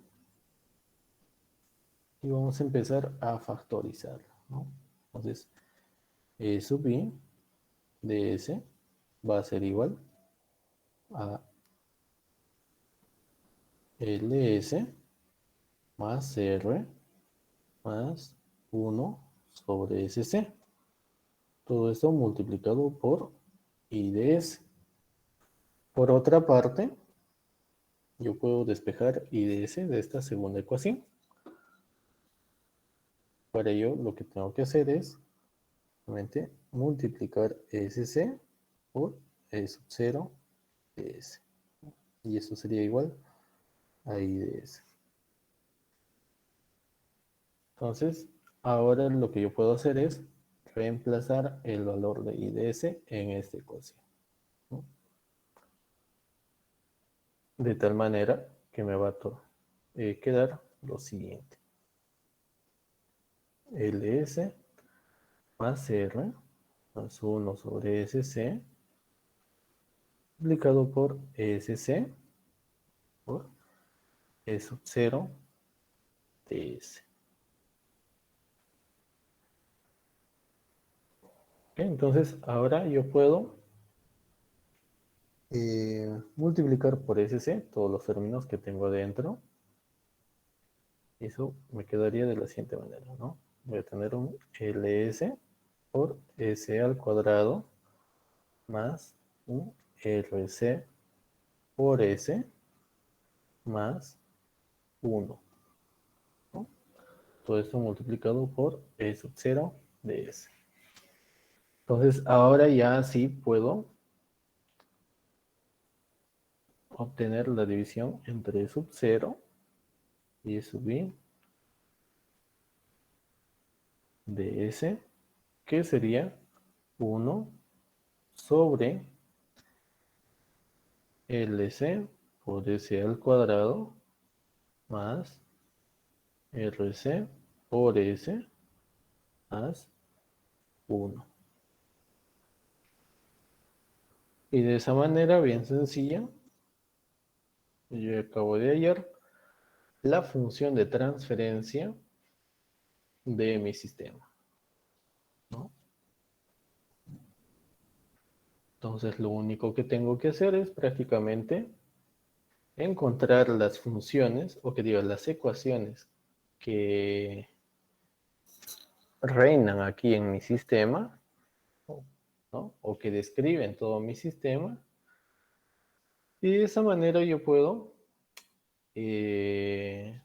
y vamos a empezar a factorizarla, ¿no? Entonces, E sub I de S va a ser igual a LS más R más 1 sobre SC. Todo esto multiplicado por I de S. Por otra parte, yo puedo despejar I de S de esta segunda ecuación. Para ello, lo que tengo que hacer es simplemente multiplicar SC por E sub 0 de S. Y eso sería igual a I de S. Entonces, ahora lo que yo puedo hacer es reemplazar el valor de I de S en esta ecuación, ¿no? De tal manera que me va a quedar lo siguiente. LS más R más 1 sobre SC multiplicado por SC por E sub 0 de S. ¿Okay? Entonces, ahora yo puedo multiplicar por SC todos los términos que tengo dentro. Eso me quedaría de la siguiente manera, ¿no? Voy a tener un LS por S al cuadrado más un RC por S más 1, ¿no? Todo esto multiplicado por E sub 0 de S. Entonces, ahora ya sí puedo obtener la división entre E sub 0 y E sub I de S, que sería 1 sobre LC por S al cuadrado más RC por S más 1. Y de esa manera, bien sencilla, yo acabo de hallar la función de transferencia de mi sistema, ¿no? Entonces, lo único que tengo que hacer es prácticamente encontrar las funciones, o que diga, las ecuaciones que reinan aquí en mi sistema, ¿no? O que describen todo mi sistema. Y de esa manera yo puedo eh,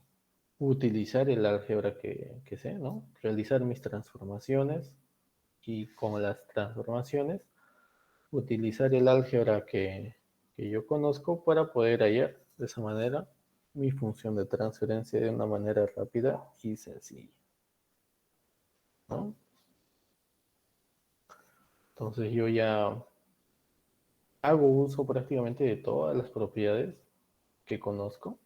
utilizar el álgebra que sé, ¿no? Realizar mis transformaciones y con las transformaciones utilizar el álgebra que yo conozco para poder hallar de esa manera mi función de transferencia de una manera rápida y sencilla, ¿no? Entonces yo ya hago uso prácticamente de todas las propiedades que conozco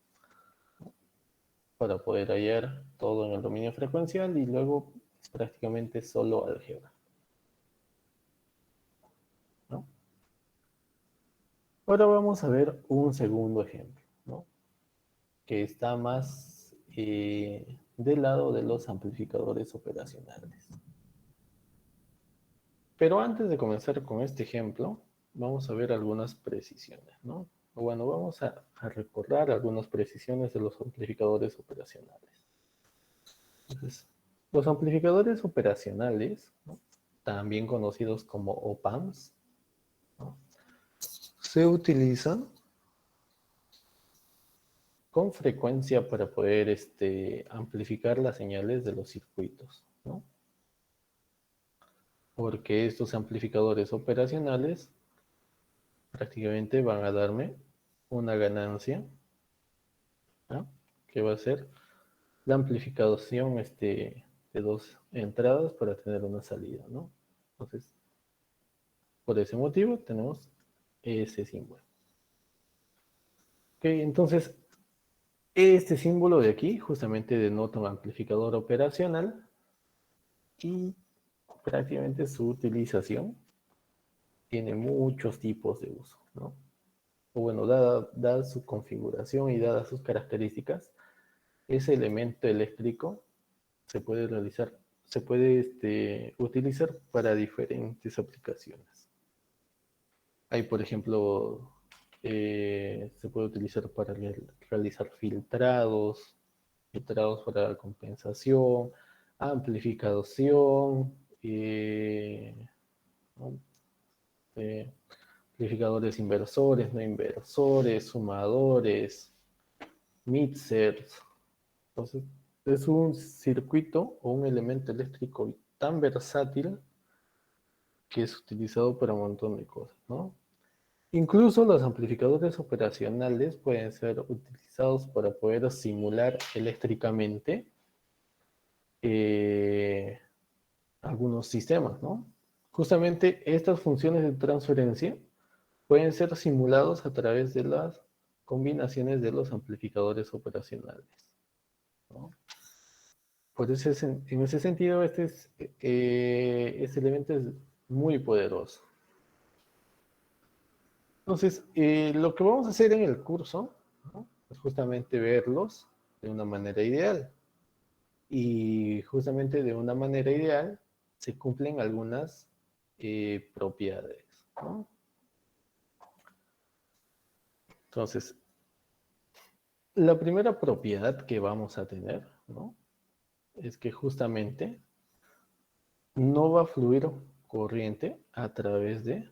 para poder hallar todo en el dominio frecuencial y luego es prácticamente solo álgebra, ¿no? Ahora vamos a ver un segundo ejemplo, ¿no? Que está más del lado de los amplificadores operacionales. Pero antes de comenzar con este ejemplo, vamos a ver algunas precisiones, ¿no? Bueno, vamos a recordar algunas precisiones de los amplificadores operacionales. Entonces, los amplificadores operacionales, ¿no? También conocidos como op-amps, ¿no? Se utilizan con frecuencia para poder amplificar las señales de los circuitos, ¿no? Porque estos amplificadores operacionales prácticamente van a darme una ganancia, ¿no? Que va a ser la amplificación de dos entradas para tener una salida, ¿no? Entonces, por ese motivo tenemos ese símbolo. Ok, entonces, este símbolo de aquí justamente denota un amplificador operacional y prácticamente su utilización tiene muchos tipos de uso, ¿no? O bueno, dada su configuración y dadas sus características, ese elemento eléctrico se puede realizar, se puede utilizar para diferentes aplicaciones. Hay, por ejemplo, se puede utilizar para realizar filtrados para compensación, amplificación, ¿no? eh, amplificadores inversores, no inversores, sumadores, mixers. Entonces, es un circuito o un elemento eléctrico tan versátil que es utilizado para un montón de cosas, ¿no? Incluso los amplificadores operacionales pueden ser utilizados para poder simular eléctricamente eh, algunos sistemas, ¿no? Justamente estas funciones de transferencia pueden ser simulados a través de las combinaciones de los amplificadores operacionales, ¿no? En ese sentido, este elemento es muy poderoso. Entonces, lo que vamos a hacer en el curso, ¿no? Es justamente verlos de una manera ideal. Y justamente de una manera ideal se cumplen algunas propiedades, ¿no? Entonces, la primera propiedad que vamos a tener, ¿no? Es que justamente no va a fluir corriente a través de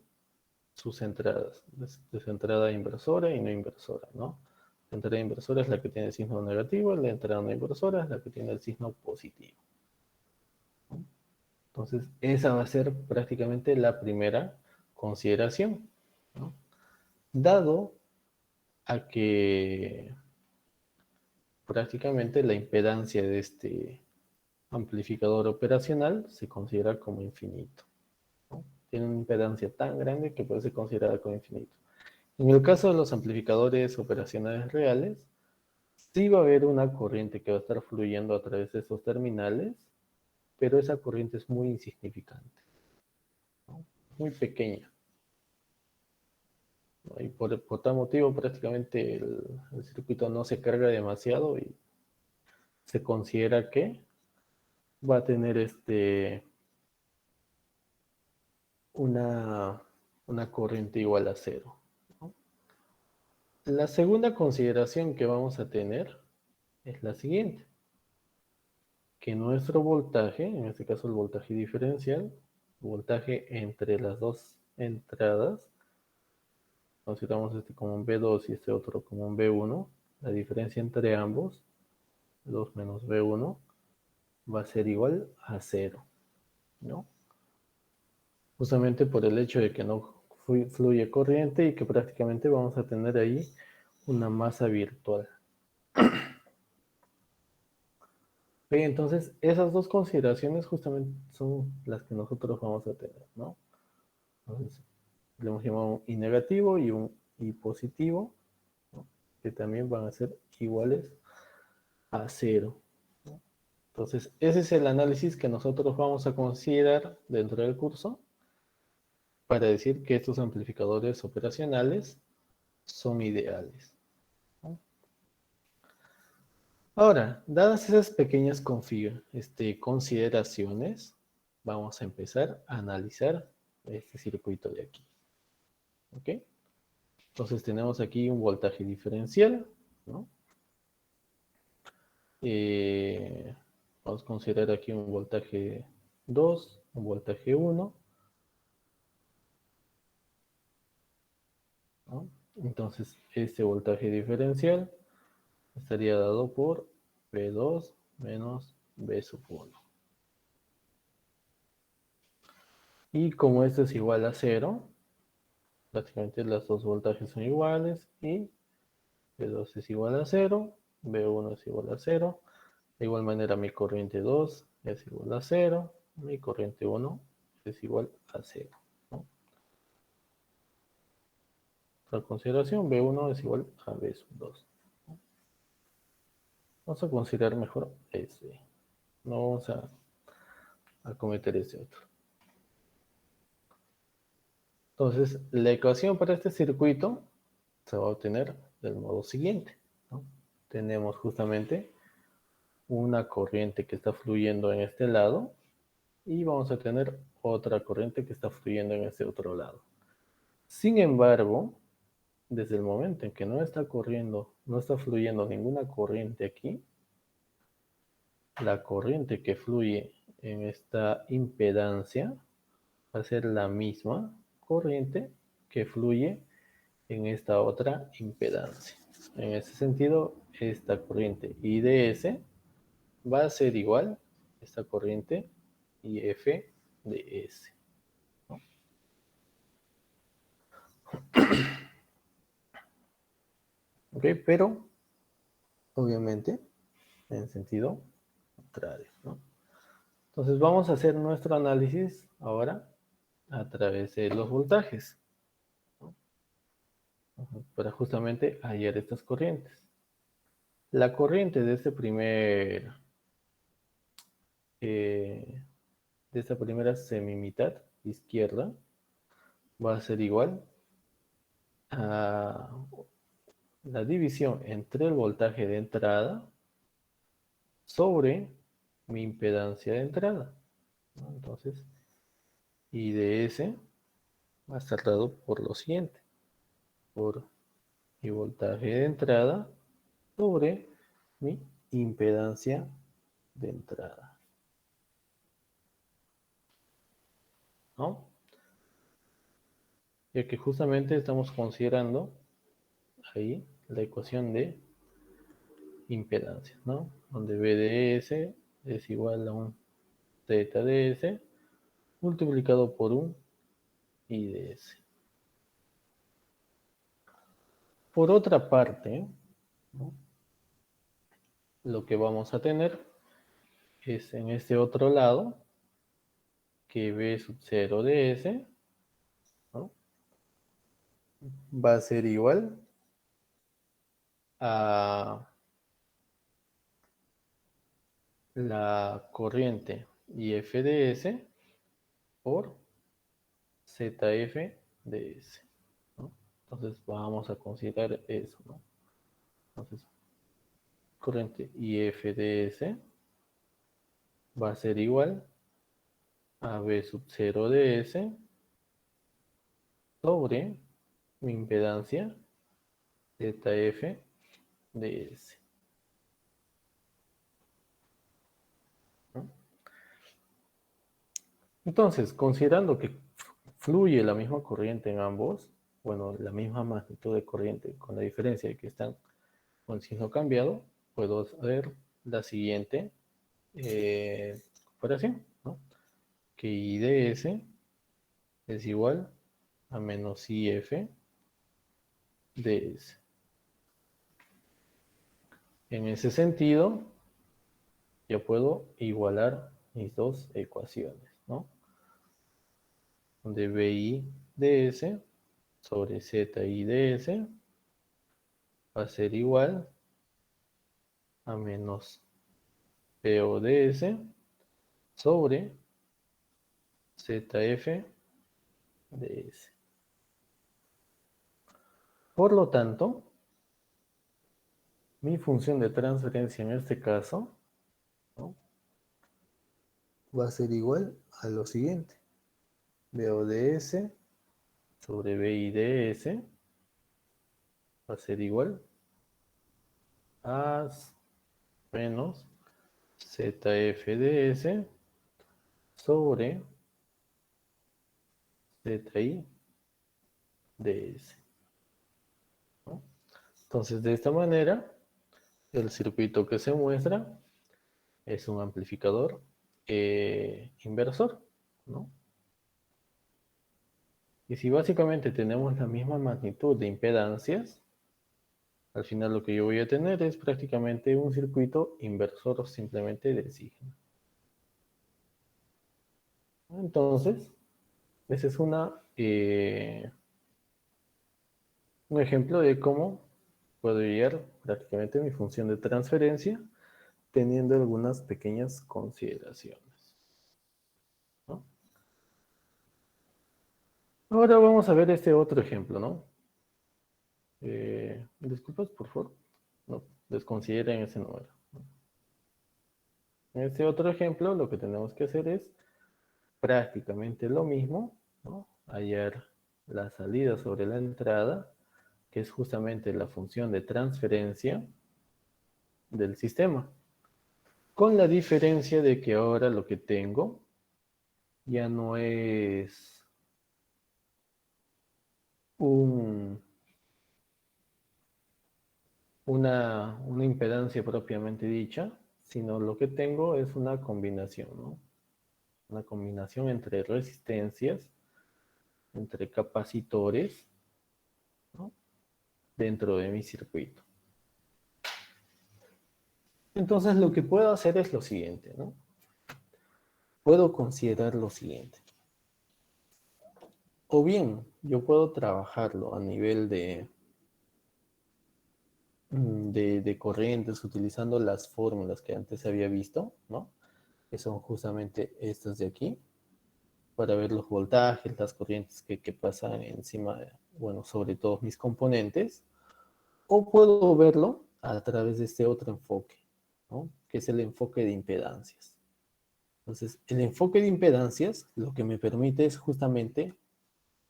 sus entradas, de su entrada inversora y no inversora, ¿no? La entrada inversora es la que tiene el signo negativo, la entrada no inversora es la que tiene el signo positivo, ¿no? Entonces, esa va a ser prácticamente la primera consideración, ¿no? Dado a que prácticamente la impedancia de este amplificador operacional se considera como infinito, ¿no? Tiene una impedancia tan grande que puede ser considerada como infinito. En el caso de los amplificadores operacionales reales, sí va a haber una corriente que va a estar fluyendo a través de esos terminales, pero esa corriente es muy insignificante, ¿no? Muy pequeña, ¿no? Y por tal motivo prácticamente el circuito no se carga demasiado y se considera que va a tener una, una corriente igual a cero, ¿no? La segunda consideración que vamos a tener es la siguiente, que nuestro voltaje, en este caso el voltaje diferencial, voltaje entre las dos entradas, consideramos este como un B2 y este otro como un B1, la diferencia entre ambos, 2 menos B1, va a ser igual a cero, ¿no? Justamente por el hecho de que no fluye corriente y que prácticamente vamos a tener ahí una masa virtual. Bien, entonces esas dos consideraciones justamente son las que nosotros vamos a tener, ¿no? Entonces, le hemos llamado un I negativo y un I positivo, ¿no? Que también van a ser iguales a cero, ¿no? Entonces, ese es el análisis que nosotros vamos a considerar dentro del curso para decir que estos amplificadores operacionales son ideales, ¿no? Ahora, dadas esas pequeñas consideraciones, vamos a empezar a analizar este circuito de aquí, ¿ok? Entonces tenemos aquí un voltaje diferencial, ¿no? Vamos a considerar aquí un voltaje 2, un voltaje 1, ¿no? Entonces este voltaje diferencial estaría dado por V2 menos V sub 1. Y como esto es igual a 0, prácticamente los dos voltajes son iguales y V2 es igual a 0, V1 es igual a 0. De igual manera mi corriente 2 es igual a 0, mi corriente 1 es igual a 0. ¿No? Otra consideración, B1 es igual a B2. ¿No? Vamos a considerar mejor este. No vamos a cometer este otro. Entonces, la ecuación para este circuito se va a obtener del modo siguiente. ¿No? Tenemos justamente una corriente que está fluyendo en este lado y vamos a tener otra corriente que está fluyendo en este otro lado. Sin embargo, desde el momento en que no está corriendo, no está fluyendo ninguna corriente aquí, la corriente que fluye en esta impedancia va a ser la misma corriente que fluye en esta otra impedancia. En ese sentido, esta corriente IDS va a ser igual a esta corriente IF de S. ¿No? ¿Ok? Pero, obviamente, en sentido contrario. ¿No? Entonces, vamos a hacer nuestro análisis ahora a través de los voltajes. ¿No? Para justamente hallar estas corrientes. La corriente de este de esta primera semimitad izquierda va a ser igual a la división entre el voltaje de entrada sobre mi impedancia de entrada. ¿No? Entonces, I de S va a estar dado por lo siguiente, por mi voltaje de entrada sobre mi impedancia de entrada. ¿No? Ya que justamente estamos considerando ahí la ecuación de impedancia, ¿no? Donde B de S es igual a un Z de S multiplicado por un I de S. Por otra parte, ¿no? Lo que vamos a tener es en este otro lado que B sub 0 de S, ¿no? Va a ser igual a la corriente IF de S por ZF de S. ¿No? Entonces vamos a considerar eso, ¿no? Entonces, corriente IF de S va a ser igual a B sub 0 de S sobre mi impedancia ZF de S. ¿No? Entonces, considerando que fluye la misma corriente en ambos, bueno, la misma magnitud de corriente, con la diferencia de que están con signo cambiado, puedo hacer la siguiente operación, ¿no? Que I de S es igual a menos IF de S. En ese sentido, ya puedo igualar mis dos ecuaciones, ¿no? Donde BI de S sobre ZI de S va a ser igual a menos PO de S sobre ZF de S. Por lo tanto, mi función de transferencia en este caso, ¿no? Va a ser igual a lo siguiente. BO de S sobre BI de S va a ser igual a menos ZF de S sobre ZI de S. ¿No? Entonces, de esta manera, el circuito que se muestra es un amplificador inversor, ¿no? Y si básicamente tenemos la misma magnitud de impedancias, al final lo que yo voy a tener es prácticamente un circuito inversor simplemente de signo. Entonces, ese es un ejemplo de cómo puedo hallar prácticamente mi función de transferencia teniendo algunas pequeñas consideraciones, ¿no? Ahora vamos a ver este otro ejemplo, ¿no? Disculpas, por favor. No, desconsideren ese número. En este otro ejemplo, lo que tenemos que hacer es prácticamente lo mismo, ¿no? Hallar la salida sobre la entrada, que es justamente la función de transferencia del sistema. Con la diferencia de que ahora lo que tengo ya no es un, una impedancia propiamente dicha, sino lo que tengo es una combinación, ¿no? Una combinación entre resistencias, entre capacitores, ¿no? Dentro de mi circuito. Entonces lo que puedo hacer es lo siguiente, ¿no? Puedo considerar lo siguiente. O bien yo puedo trabajarlo a nivel de corrientes utilizando las fórmulas que antes había visto, ¿no? Que son justamente estas de aquí, para ver los voltajes, las corrientes que pasan encima, bueno, sobre todos mis componentes. O puedo verlo a través de este otro enfoque, ¿no? Que es el enfoque de impedancias. Entonces, el enfoque de impedancias lo que me permite es justamente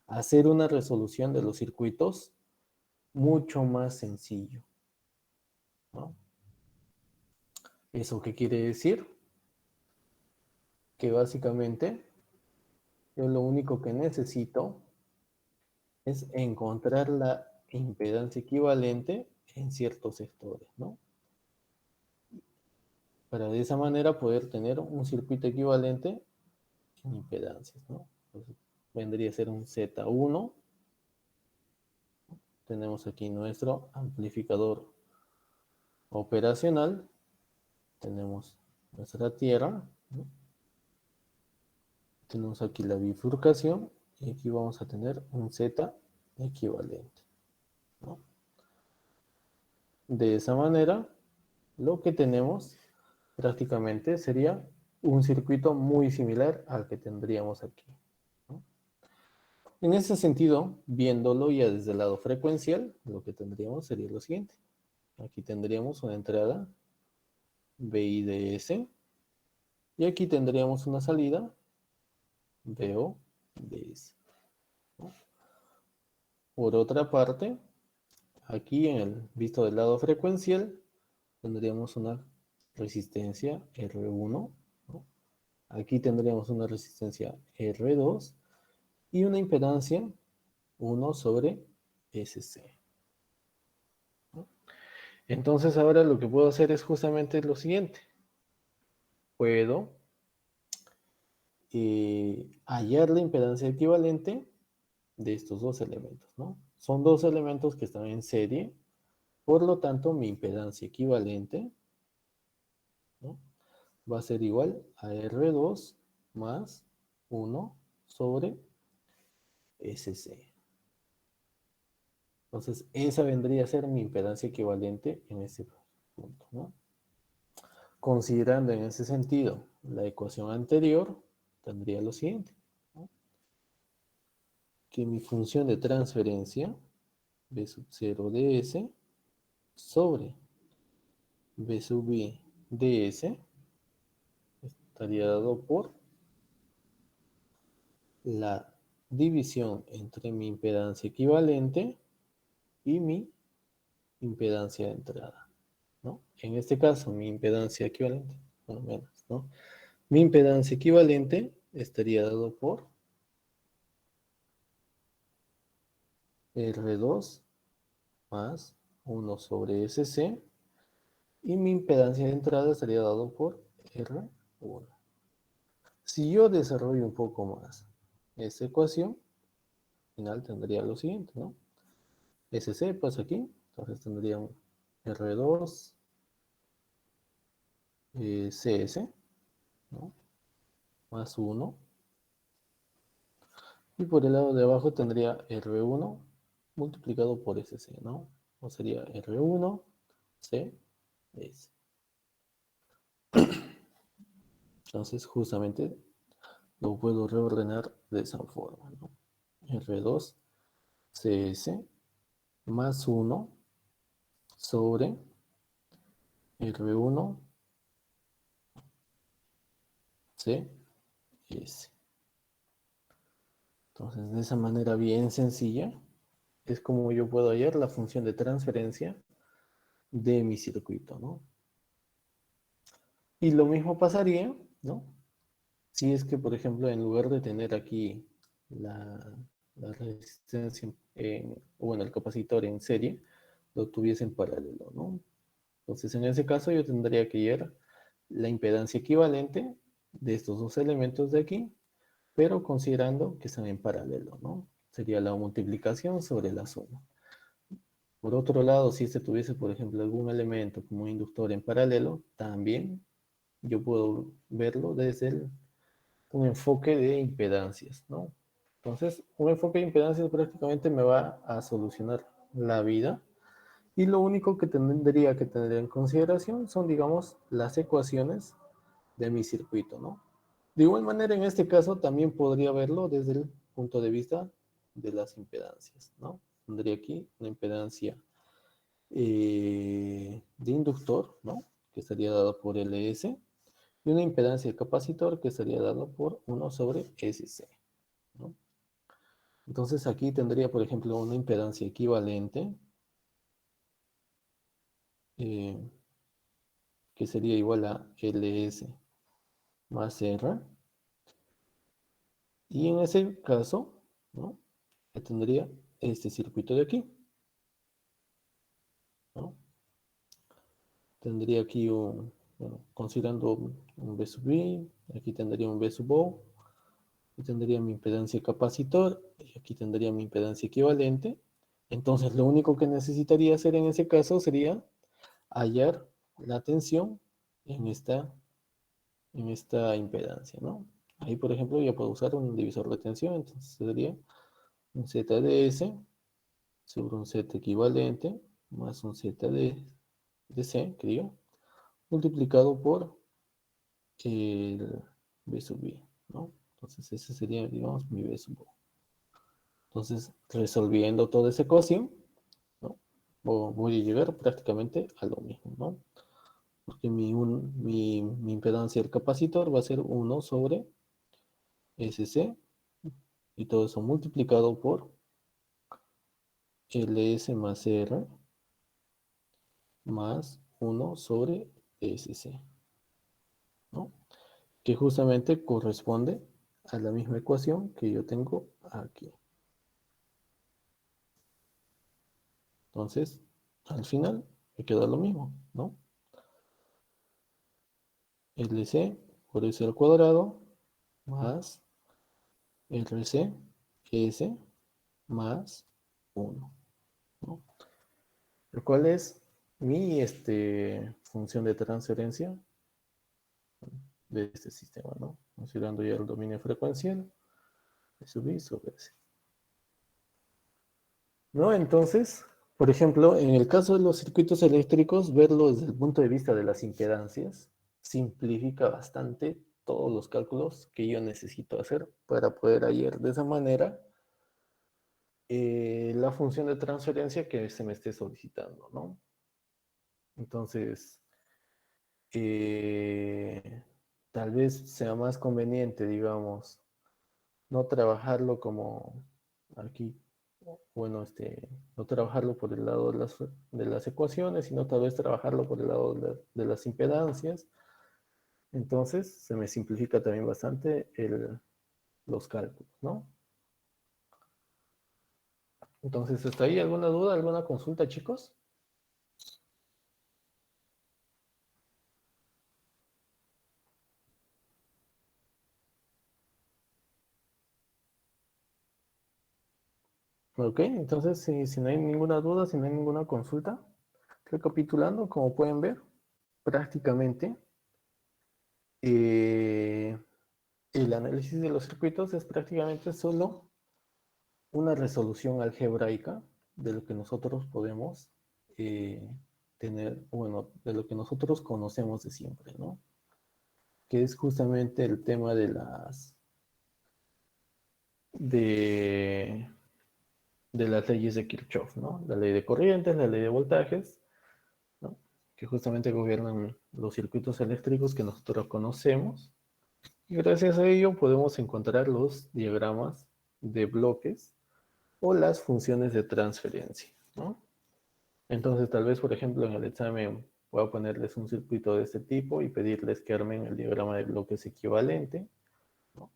hacer una resolución de los circuitos mucho más sencillo, ¿no? ¿Eso qué quiere decir? Que básicamente yo lo único que necesito es encontrar la impedancia equivalente en ciertos sectores, ¿no? Para de esa manera poder tener un circuito equivalente en impedancias, ¿no? Entonces, vendría a ser un Z1. Tenemos aquí nuestro amplificador operacional. Tenemos nuestra tierra, ¿no? Tenemos aquí la bifurcación y aquí vamos a tener un Z equivalente, ¿no? De esa manera, lo que tenemos prácticamente sería un circuito muy similar al que tendríamos aquí, ¿no? En ese sentido, viéndolo ya desde el lado frecuencial, lo que tendríamos sería lo siguiente. Aquí tendríamos una entrada BIDS y aquí tendríamos una salida BODS, ¿no? Por otra parte, aquí en el visto del lado frecuencial, tendríamos una resistencia R1, ¿no? Aquí tendríamos una resistencia R2 y una impedancia 1 sobre SC, ¿no? Entonces ahora lo que puedo hacer es justamente lo siguiente. Puedo hallar la impedancia equivalente de estos dos elementos, ¿no? Son dos elementos que están en serie, por lo tanto mi impedancia equivalente, ¿no? Va a ser igual a R2 más 1 sobre SC. Entonces, esa vendría a ser mi impedancia equivalente en este punto, ¿no? Considerando en ese sentido la ecuación anterior, tendría lo siguiente, ¿no? Que mi función de transferencia, B sub 0 ds, sobre B sub B ds, estaría dado por la división entre mi impedancia equivalente y mi impedancia de entrada, ¿no? En este caso, mi impedancia equivalente, bueno, menos, ¿no? Mi impedancia equivalente estaría dado por R2 más 1 sobre SC y mi impedancia de entrada estaría dado por R1. Si yo desarrollo un poco más esta ecuación, al final tendría lo siguiente, ¿no? SC pasa aquí, entonces tendríamos R2 CS, ¿no? Más 1 Y por el lado de abajo tendría R1 multiplicado por SC, ¿no? O sería R1, C, S. Entonces, justamente lo puedo reordenar de esa forma, ¿no? R2, CS, más 1 sobre R1, CS. Entonces, de esa manera bien sencilla, es como yo puedo hallar la función de transferencia de mi circuito, ¿no? Y lo mismo pasaría, ¿no? Si es que, por ejemplo, en lugar de tener aquí la, la resistencia, bueno, el capacitor en serie, lo tuviese en paralelo, ¿no? Entonces, en ese caso, yo tendría que hallar la impedancia equivalente de estos dos elementos de aquí, pero considerando que están en paralelo, ¿no? Sería la multiplicación sobre la suma. Por otro lado, si este tuviese, por ejemplo, algún elemento como un inductor en paralelo, también yo puedo verlo desde un enfoque de impedancias, ¿no? Entonces, un enfoque de impedancias prácticamente me va a solucionar la vida y lo único que tendría que tener en consideración son, digamos, las ecuaciones de mi circuito, ¿no? De igual manera, en este caso también podría verlo desde el punto de vista de las impedancias, ¿no? Tendría aquí una impedancia de inductor, ¿no? Que estaría dado por LS, y una impedancia de capacitor que estaría dado por 1 sobre SC, ¿no? Entonces aquí tendría, por ejemplo, una impedancia equivalente, eh, que sería igual a LS más R, y en ese caso, ¿no? Tendría este circuito de aquí, ¿no? Tendría aquí un, bueno, considerando un B sub I, aquí tendría un B sub O, aquí tendría mi impedancia capacitor, y aquí tendría mi impedancia equivalente. Entonces lo único que necesitaría hacer en ese caso sería hallar la tensión en esta impedancia, ¿no? Ahí, por ejemplo, yo puedo usar un divisor de tensión, entonces sería un ZDS sobre un Z equivalente más un ZDC, creo, multiplicado por el B sub I, ¿no? Entonces ese sería, digamos, mi B sub O. Entonces, resolviendo toda esa ecuación, ¿no? Voy a llegar prácticamente a lo mismo, ¿no? Porque mi impedancia del capacitor va a ser 1 sobre SC y todo eso multiplicado por LS más R más 1 sobre SC, ¿no? Que justamente corresponde a la misma ecuación que yo tengo aquí. Entonces, al final me queda lo mismo, ¿no? LC por S al cuadrado más RC S más 1, ¿no? El cual es mi función de transferencia de este sistema, ¿no? Considerando ya el dominio frecuencial, subí sobre S. ¿No? Entonces, por ejemplo, en el caso de los circuitos eléctricos, verlo desde el punto de vista de las impedancias simplifica bastante todos los cálculos que yo necesito hacer para poder hallar de esa manera la función de transferencia que se me esté solicitando, ¿no? Entonces, eh, tal vez sea más conveniente, digamos, no trabajarlo como aquí, bueno, no trabajarlo por el lado de las ecuaciones, sino tal vez trabajarlo por el lado de las impedancias. Entonces, se me simplifica también bastante los cálculos, ¿no? Entonces, ¿está ahí alguna duda, alguna consulta, chicos? Ok, entonces, si no hay ninguna duda, si no hay ninguna consulta, recapitulando, como pueden ver, prácticamente eh, el análisis de los circuitos es prácticamente solo una resolución algebraica de lo que nosotros podemos tener, bueno, de lo que nosotros conocemos de siempre, ¿no? Que es justamente el tema de, de las leyes de Kirchhoff, ¿no? La ley de corrientes, la ley de voltajes, ¿no? Que justamente gobiernan los circuitos eléctricos que nosotros conocemos. Y gracias a ello podemos encontrar los diagramas de bloques o las funciones de transferencia, ¿no? Entonces, tal vez, por ejemplo, en el examen puedo ponerles un circuito de este tipo y pedirles que armen el diagrama de bloques equivalente, ¿no?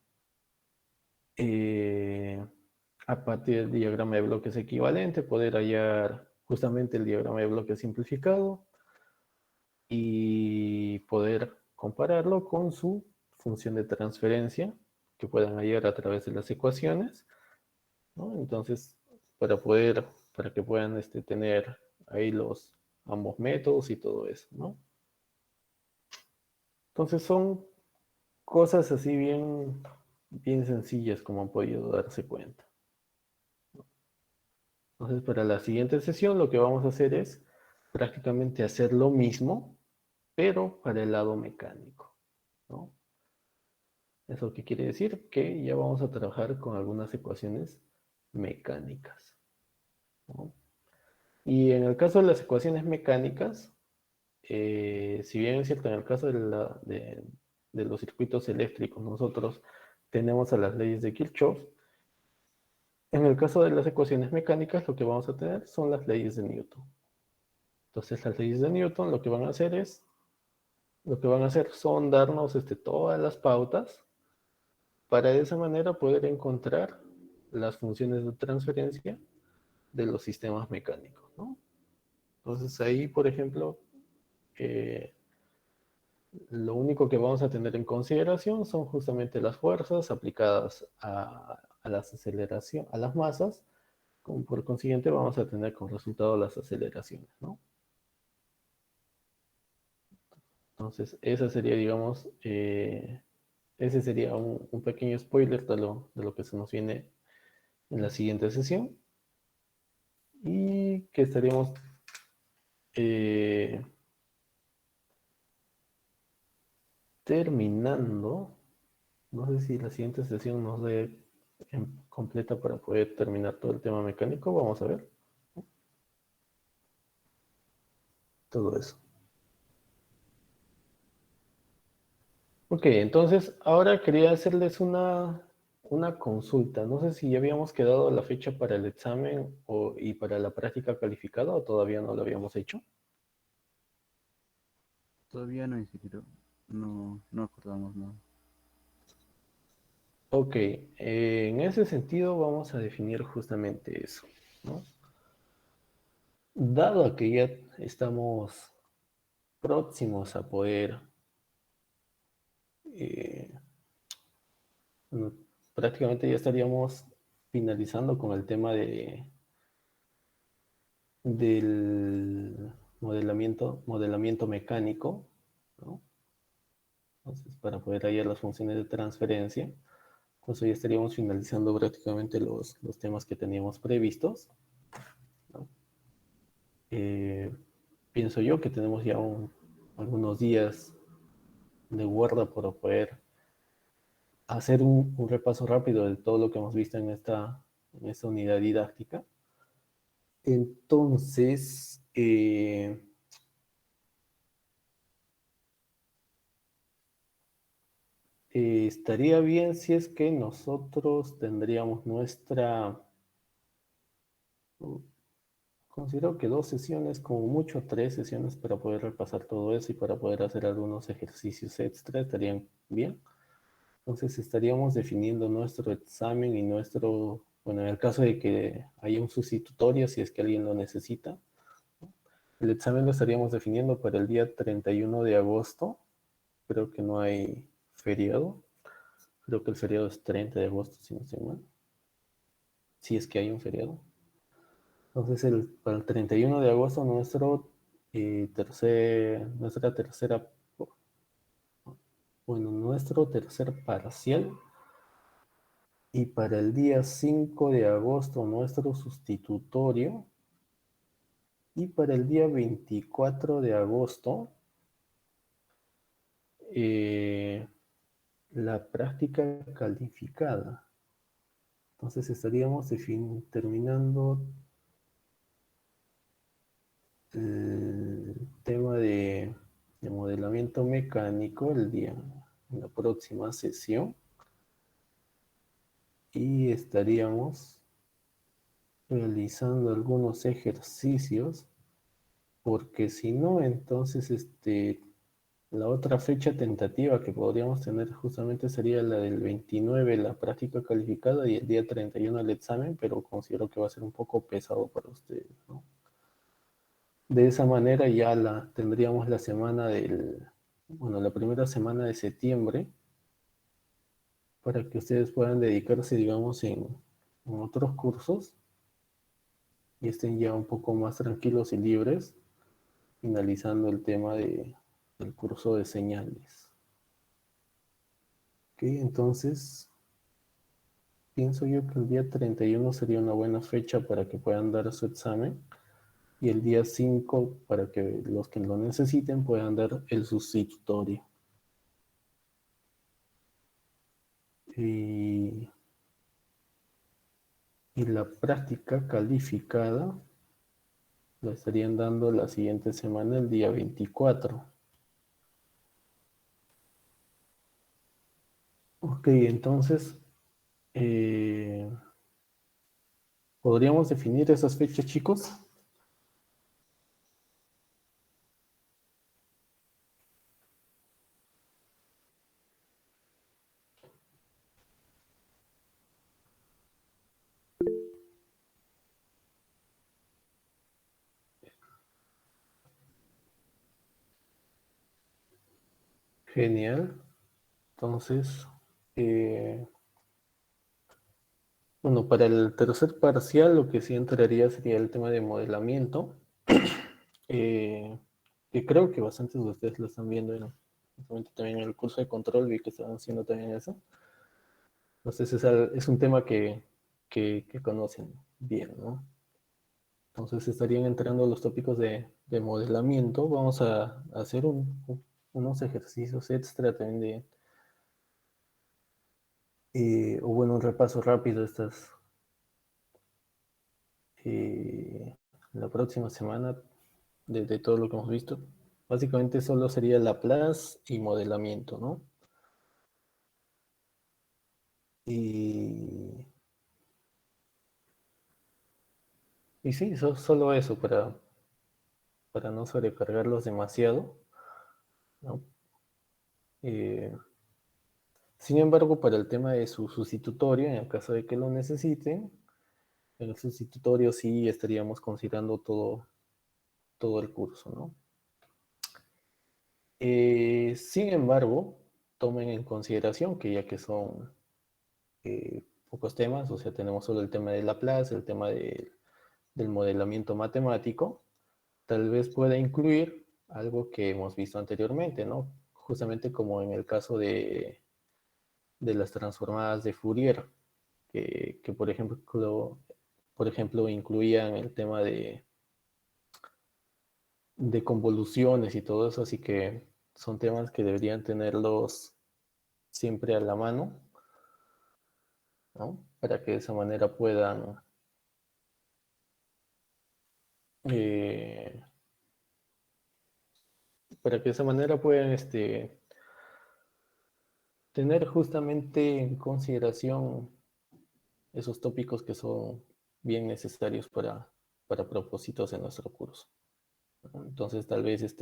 Eh, a partir del diagrama de bloques equivalente, poder hallar justamente el diagrama de bloques simplificado y poder compararlo con su función de transferencia que puedan hallar a través de las ecuaciones, ¿no? Entonces, para que puedan tener ahí ambos métodos y todo eso, ¿no? Entonces son cosas así bien sencillas como han podido darse cuenta. Entonces, para la siguiente sesión lo que vamos a hacer es prácticamente hacer lo mismo, pero para el lado mecánico, ¿no? ¿Eso qué quiere decir? Que ya vamos a trabajar con algunas ecuaciones mecánicas, ¿no? Y en el caso de las ecuaciones mecánicas, si bien es cierto, en el caso de los circuitos eléctricos, nosotros tenemos a las leyes de Kirchhoff, en el caso de las ecuaciones mecánicas, lo que vamos a tener son las leyes de Newton. Entonces, las leyes de Newton lo que van a hacer son darnos todas las pautas para de esa manera poder encontrar las funciones de transferencia de los sistemas mecánicos, ¿no? Entonces, ahí, por ejemplo, eh, lo único que vamos a tener en consideración son justamente las fuerzas aplicadas a las aceleraciones, a las masas, como por consiguiente vamos a tener como resultado las aceleraciones, ¿no? Entonces, esa sería, digamos, ese sería un pequeño spoiler de lo que se nos viene en la siguiente sesión y que estaríamos eh, terminando. No sé si la siguiente sesión nos dé completa para poder terminar todo el tema mecánico. Vamos a ver todo eso. Ok, entonces ahora quería hacerles una consulta. No sé si ya habíamos quedado la fecha para el examen y para la práctica calificada o todavía no lo habíamos hecho. Todavía no, ingeniero. No, no acordamos nada. Ok, en ese sentido vamos a definir justamente eso, ¿no? Dado a que ya estamos próximos a poder eh, bueno, prácticamente ya estaríamos finalizando con el tema del modelamiento mecánico, ¿no? Entonces, para poder hallar las funciones de transferencia, pues hoy estaríamos finalizando prácticamente los temas que teníamos previstos, ¿no? Eh, pienso yo que tenemos ya algunos días de guarda para poder hacer un repaso rápido de todo lo que hemos visto en esta unidad didáctica. Entonces, estaría bien si es que nosotros tendríamos considero que 2 sesiones, como mucho 3 sesiones para poder repasar todo eso y para poder hacer algunos ejercicios extra, estarían bien. Entonces estaríamos definiendo nuestro examen y bueno, en el caso de que haya un sustitutorio, si es que alguien lo necesita, el examen lo estaríamos definiendo para el día 31 de agosto. Creo que no hay feriado. Creo que el feriado es 30 de agosto, si no estoy mal. Si es que hay un feriado. Entonces, para el 31 de agosto, nuestra tercera, bueno, nuestro tercer parcial Y para el día 5 de agosto nuestro sustitutorio. Y para el día 24 de agosto, eh, la práctica calificada. Entonces estaríamos terminando el tema de modelamiento mecánico en la próxima sesión y estaríamos realizando algunos ejercicios porque si no, entonces la otra fecha tentativa que podríamos tener justamente sería la del 29, la práctica calificada, y el día 31 el examen, pero considero que va a ser un poco pesado para ustedes, ¿no? De esa manera ya tendríamos la semana bueno, la primera semana de septiembre para que ustedes puedan dedicarse, digamos, en otros cursos y estén ya un poco más tranquilos y libres, finalizando el tema del curso de señales. Ok, entonces pienso yo que el día 31 sería una buena fecha para que puedan dar su examen y el día 5 para que los que lo necesiten puedan dar el sustitutorio. Y, y la práctica calificada la estarían dando la siguiente semana, el día 24. Ok, entonces eh, podríamos definir esas fechas, chicos. Genial. Entonces, eh, bueno, para el tercer parcial lo que sí entraría sería el tema de modelamiento, eh, que creo que bastantes de ustedes lo están viendo justamente también en el curso de control, vi que estaban haciendo también eso. Entonces es un tema que conocen bien, ¿no? Entonces estarían entrando los tópicos de modelamiento. Vamos a hacer unos ejercicios extra también o bueno, un repaso rápido de la próxima semana de todo lo que hemos visto. Básicamente solo sería Laplace y modelamiento, ¿no? Y, y sí, solo eso para no sobrecargarlos demasiado, ¿no? Eh, Sin embargo, para el tema de su sustitutorio, en el caso de que lo necesiten, en el sustitutorio sí estaríamos considerando todo el curso, ¿no? Sin embargo, tomen en consideración que ya que son pocos temas, o sea, tenemos solo el tema de Laplace, el tema del modelamiento matemático, tal vez pueda incluir algo que hemos visto anteriormente, ¿no? Justamente como en el caso de las transformadas de Fourier, que por ejemplo, incluían el tema de convoluciones y todo eso, así que son temas que deberían tenerlos siempre a la mano, ¿no? Eh, para que de esa manera puedan tener justamente en consideración esos tópicos que son bien necesarios para propósitos de nuestro curso, ¿no? Entonces, tal vez,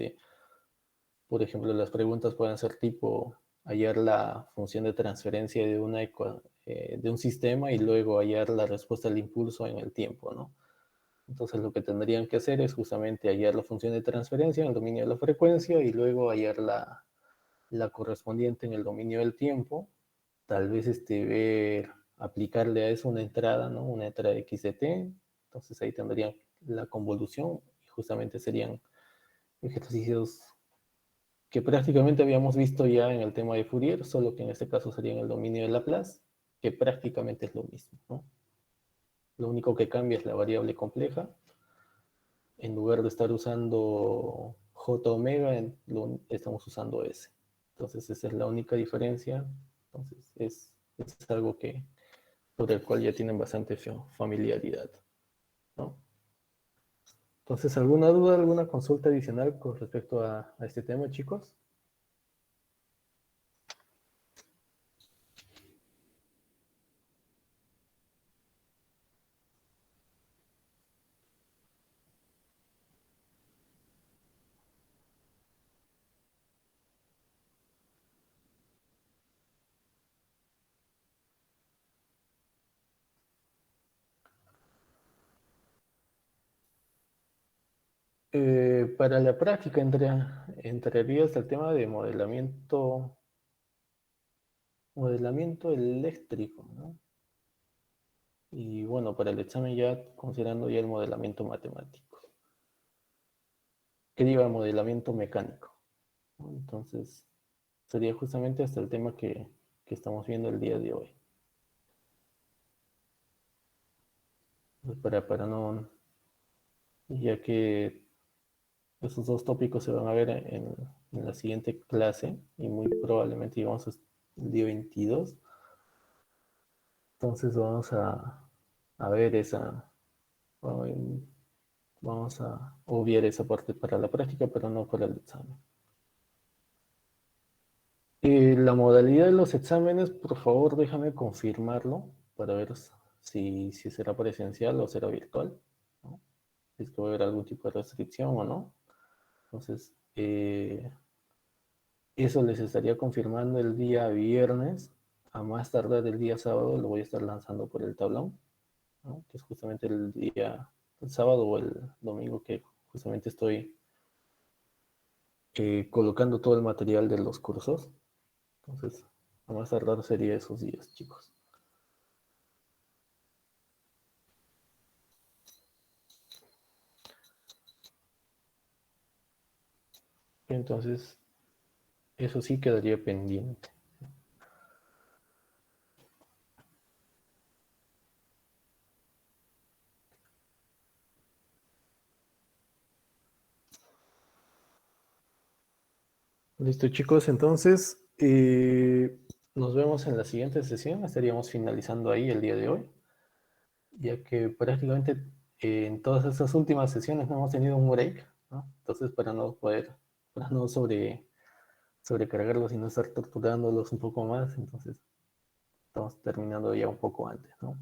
por ejemplo, las preguntas puedan ser tipo hallar la función de transferencia de un sistema y luego hallar la respuesta al impulso en el tiempo, ¿no? Entonces, lo que tendrían que hacer es justamente hallar la función de transferencia en el dominio de la frecuencia y luego hallar la correspondiente en el dominio del tiempo. Tal vez aplicarle a eso una entrada, ¿no? Una entrada x de t. Entonces ahí tendrían la convolución y justamente serían ejercicios que prácticamente habíamos visto ya en el tema de Fourier, solo que en este caso sería en el dominio de Laplace. que prácticamente es lo mismo, ¿no? Lo único que cambia es la variable compleja. En lugar de estar usando J omega, estamos usando S. Entonces esa es la única diferencia. Entonces es algo que, por el cual ya tienen bastante familiaridad, ¿no? Entonces, ¿alguna duda, alguna consulta adicional con respecto a este tema, chicos? Para la práctica entraría hasta el tema de modelamiento eléctrico, ¿no? Y bueno, para el examen ya considerando ya el modelamiento matemático, que diga modelamiento mecánico, ¿no? Entonces, sería justamente hasta el tema que estamos viendo el día de hoy. Pues para no, ya que esos dos tópicos se van a ver en la siguiente clase y muy probablemente llegamos el día 22. Entonces vamos a ver vamos a obviar esa parte para la práctica, pero no para el examen. La modalidad de los exámenes, por favor, déjame confirmarlo para ver si será presencial o será virtual, ¿no? Si es que va a haber algún tipo de restricción o no. Entonces, eso les estaría confirmando el día viernes, a más tardar el día sábado lo voy a estar lanzando por el tablón, ¿no? Que es justamente el sábado o el domingo que justamente estoy colocando todo el material de los cursos. Entonces, a más tardar sería esos días, chicos. Entonces, eso sí quedaría pendiente. Listo, chicos. Entonces, nos vemos en la siguiente sesión. Estaríamos finalizando ahí el día de hoy, ya que prácticamente en todas esas últimas sesiones no hemos tenido un break, ¿no? Entonces, para no sobrecargarlos y no estar torturándolos un poco más, entonces estamos terminando ya un poco antes, ¿no?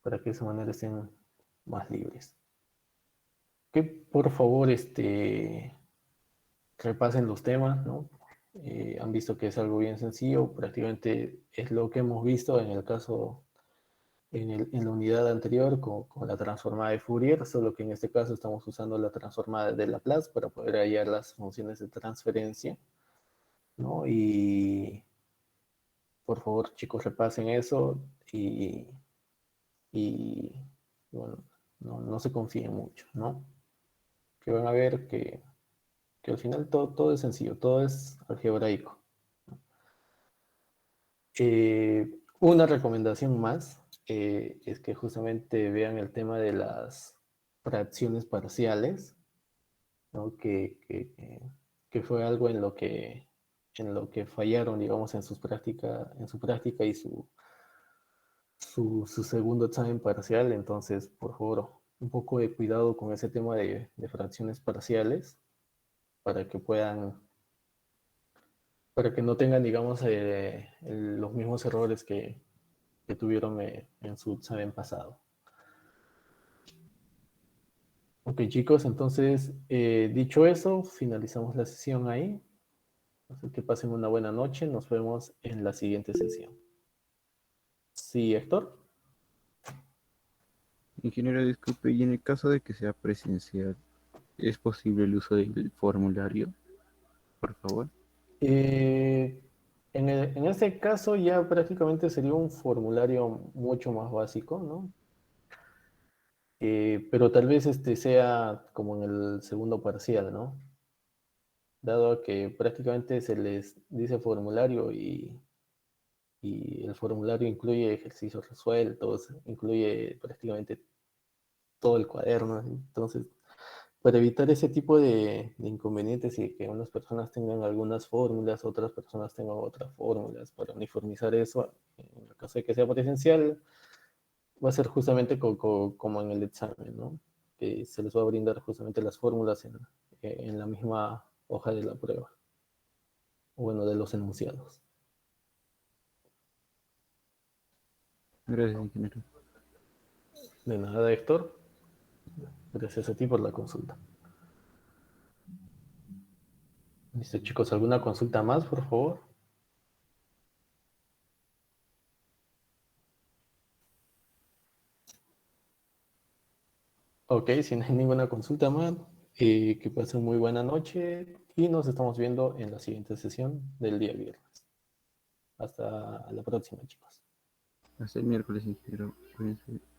Para que de esa manera estén más libres. Que por favor, repasen los temas, ¿no? Han visto que es algo bien sencillo, prácticamente es lo que hemos visto en el caso, en la unidad anterior con la transformada de Fourier, solo que en este caso estamos usando la transformada de Laplace para poder hallar las funciones de transferencia, ¿no? Y por favor, chicos, repasen eso y bueno, no se confíen mucho, ¿no? Que van a ver que al final todo es sencillo, todo es algebraico. Una recomendación más es que justamente vean el tema de las fracciones parciales, ¿no? Que fue algo en lo que fallaron, digamos, en su práctica y su segundo examen parcial. Entonces, por favor, un poco de cuidado con ese tema de fracciones parciales para que puedan para que no tengan, digamos, los mismos errores que tuvieron en su examen pasado. Ok, chicos, entonces, dicho eso, finalizamos la sesión ahí. Así que pasen una buena noche. Nos vemos en la siguiente sesión. Sí, Héctor. Ingeniero, disculpe, y en el caso de que sea presencial, ¿es posible el uso del formulario, por favor? Eh, en este caso ya prácticamente sería un formulario mucho más básico, ¿no? Pero tal vez este sea como en el segundo parcial, ¿no? Dado que prácticamente se les dice formulario y el formulario incluye ejercicios resueltos, incluye prácticamente todo el cuaderno. Entonces, para evitar ese tipo de inconvenientes y que unas personas tengan algunas fórmulas, otras personas tengan otras fórmulas, para uniformizar eso, en el caso de que sea presencial, va a ser justamente como en el examen, ¿no? Que se les va a brindar justamente las fórmulas en la misma hoja de la prueba, o bueno, de los enunciados. Gracias, ingeniero. De nada, Héctor. Gracias a ti por la consulta. Listo, chicos, ¿alguna consulta más, por favor? Ok, si no hay ninguna consulta más, que pasen muy buena noche y nos estamos viendo en la siguiente sesión del día viernes. Hasta la próxima, chicos. Hasta el miércoles, ingeniero. Cuídense.